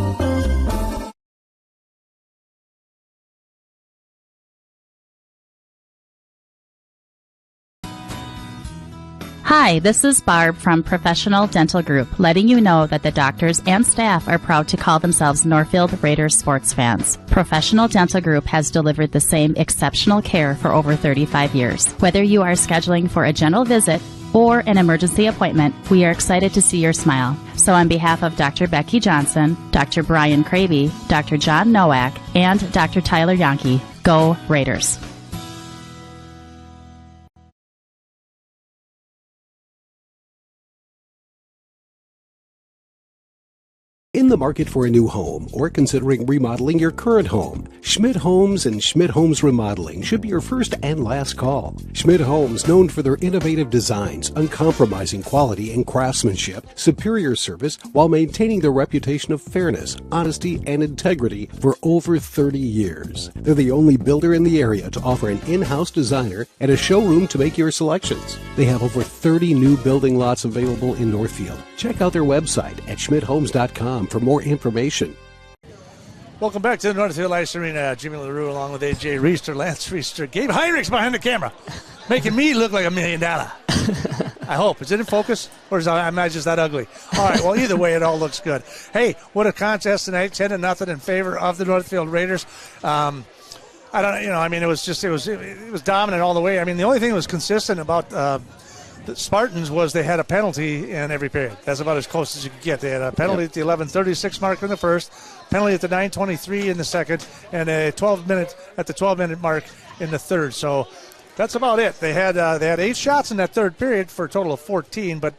Hi, this is Barb from Professional Dental Group, letting you know that the doctors and staff are proud to call themselves Northfield Raiders sports fans. Professional Dental Group has delivered the same exceptional care for over 35 years. Whether you are scheduling for a general visit or an emergency appointment, we are excited to see your smile. So on behalf of Dr. Becky Johnson, Dr. Brian Kraby, Dr. John Nowak, and Dr. Tyler Yonke, go Raiders. In the market for a new home or considering remodeling your current home, Schmidt Homes and Schmidt Homes Remodeling should be your first and last call. Schmidt Homes, known for their innovative designs, uncompromising quality and craftsmanship, superior service, while maintaining their reputation of fairness, honesty, and integrity for over 30 years. They're the only builder in the area to offer an in-house designer and a showroom to make your selections. They have over 30 new building lots available in Northfield. Check out their website at schmidthomes.com for more information. Welcome back to the Northfield Ice Arena. Jimmy LaRue along with AJ Reister, Lance Reister, Gabe Heinrichs behind the camera, making me look like $1 million. I hope. Is it in focus, or am I just that ugly? All right, well, either way, it all looks good. Hey, what a contest tonight, 10-0 in favor of the Northfield Raiders. I don't, it was dominant all the way. I mean, the only thing that was consistent about the Spartans was they had a penalty in every period. That's about as close as you could get. They had a penalty at the 11:36 mark in the first, penalty at the 9:23 in the second, and a 12-minute mark in the third. So that's about it. They had 8 shots in that third period for a total of 14, but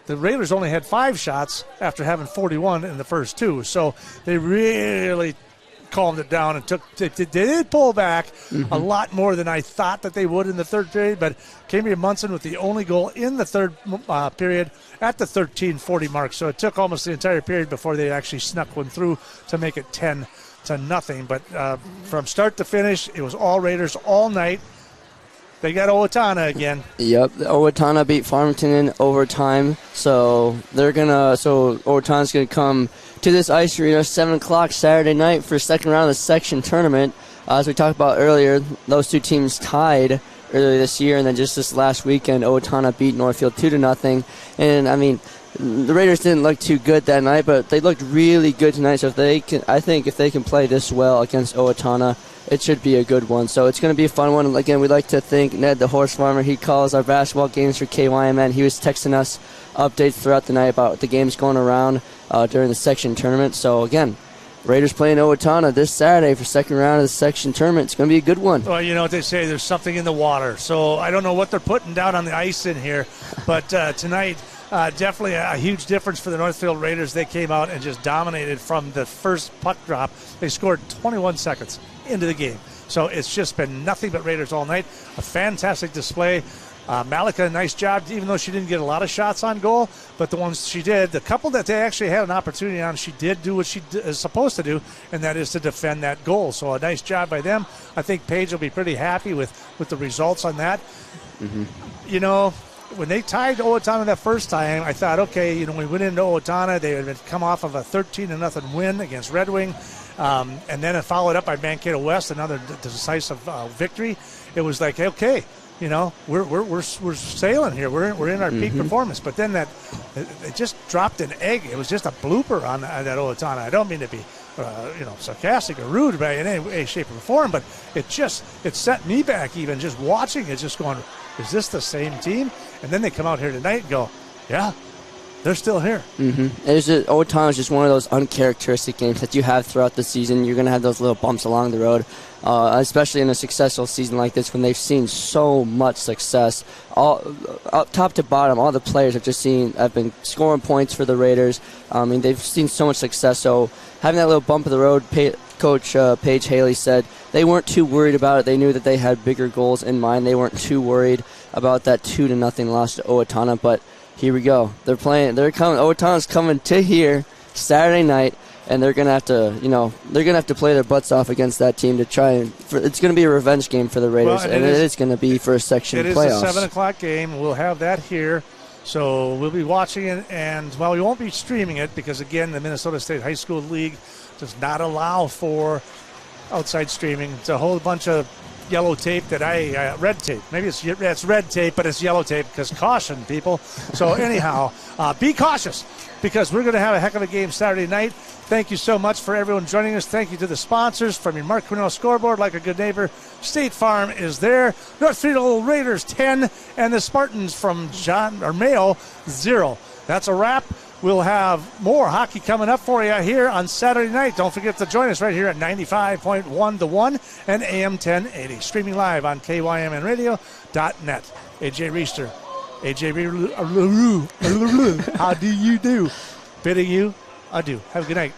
the Raiders only had 5 shots after having 41 in the first 2. So they really calmed it down and they did pull back a lot more than I thought that they would in the third period, but Cambria Munson with the only goal in the third period at the 13:40 mark. So it took almost the entire period before they actually snuck one through to make it 10-0. But from start to finish, it was all Raiders all night. They got Owatonna again. Yep, Owatonna beat Farmington in overtime, so Owatonna's gonna come to this ice arena 7 o'clock Saturday night for second round of the section tournament. As we talked about earlier, those two teams tied earlier this year, and then just this last weekend, Owatonna beat Northfield 2-0. And I mean, the Raiders didn't look too good that night, but they looked really good tonight. So if they can play this well against Owatonna, it should be a good one. So it's going to be a fun one. Again, we'd like to thank Ned, the horse farmer. He calls our basketball games for KYMN. He was texting us updates throughout the night about the games going around during the section tournament. So again, Raiders playing Owatonna this Saturday for second round of the section tournament. It's going to be a good one. Well, you know what they say, there's something in the water. So I don't know what they're putting down on the ice in here, but tonight, definitely a huge difference for the Northfield Raiders. They came out and just dominated from the first puck drop. They scored 21 seconds into the game. So it's just been nothing but Raiders all night. A fantastic display. Malika, nice job, even though she didn't get a lot of shots on goal, but the ones she did, the couple that they actually had an opportunity on, she did do what she is supposed to do, and that is to defend that goal. So a nice job by them. I think Paige will be pretty happy with the results on that. You know, when they tied Owatonna that first time, I thought, okay, you know, when we went into Owatonna, they had come off of a 13-0 win against Red Wing, and then it followed up by Mankato West, another decisive victory. It was like, okay, you know, we're sailing here. We're in our peak performance. But then it just dropped an egg. It was just a blooper on that Owatonna. I don't mean to be, sarcastic or rude by in any way, shape, or form, but it set me back even just watching it, just going, is this the same team? And then they come out here tonight and go, yeah, they're still here. Owatonna is just one of those uncharacteristic games that you have throughout the season. You're going to have those little bumps along the road, especially in a successful season like this when they've seen so much success. All top to bottom, all the players have been scoring points for the Raiders. I mean, they've seen so much success. So having that little bump of the road, Coach Paige Haley said they weren't too worried about it. They knew that they had bigger goals in mind. They weren't too worried about that 2-0 loss to Owatonna, but here we go. They're coming. Owatonna's coming to here Saturday night, and they're gonna have to play their butts off against that team to try and. It's gonna be a revenge game for the Raiders, and it is gonna be for a section playoffs. It is a 7 o'clock game. We'll have that here, so we'll be watching it, and we won't be streaming it because again, the Minnesota State High School League does not allow for outside streaming. It's a whole bunch of yellow tape that red tape. Maybe it's red tape, but it's yellow tape because caution, people. So anyhow, be cautious because we're going to have a heck of a game Saturday night. Thank you so much for everyone joining us. Thank you to the sponsors. From your Mark Cornell scoreboard, like a good neighbor, State Farm is there. Northfield Raiders 10 and the Spartans from Mayo 0. That's a wrap. We'll have more hockey coming up for you here on Saturday night. Don't forget to join us right here at 95.1 The One and AM 1080. Streaming live on KYMNradio.net. AJ Reister, AJ how do you do? Bidding you adieu. Have a good night.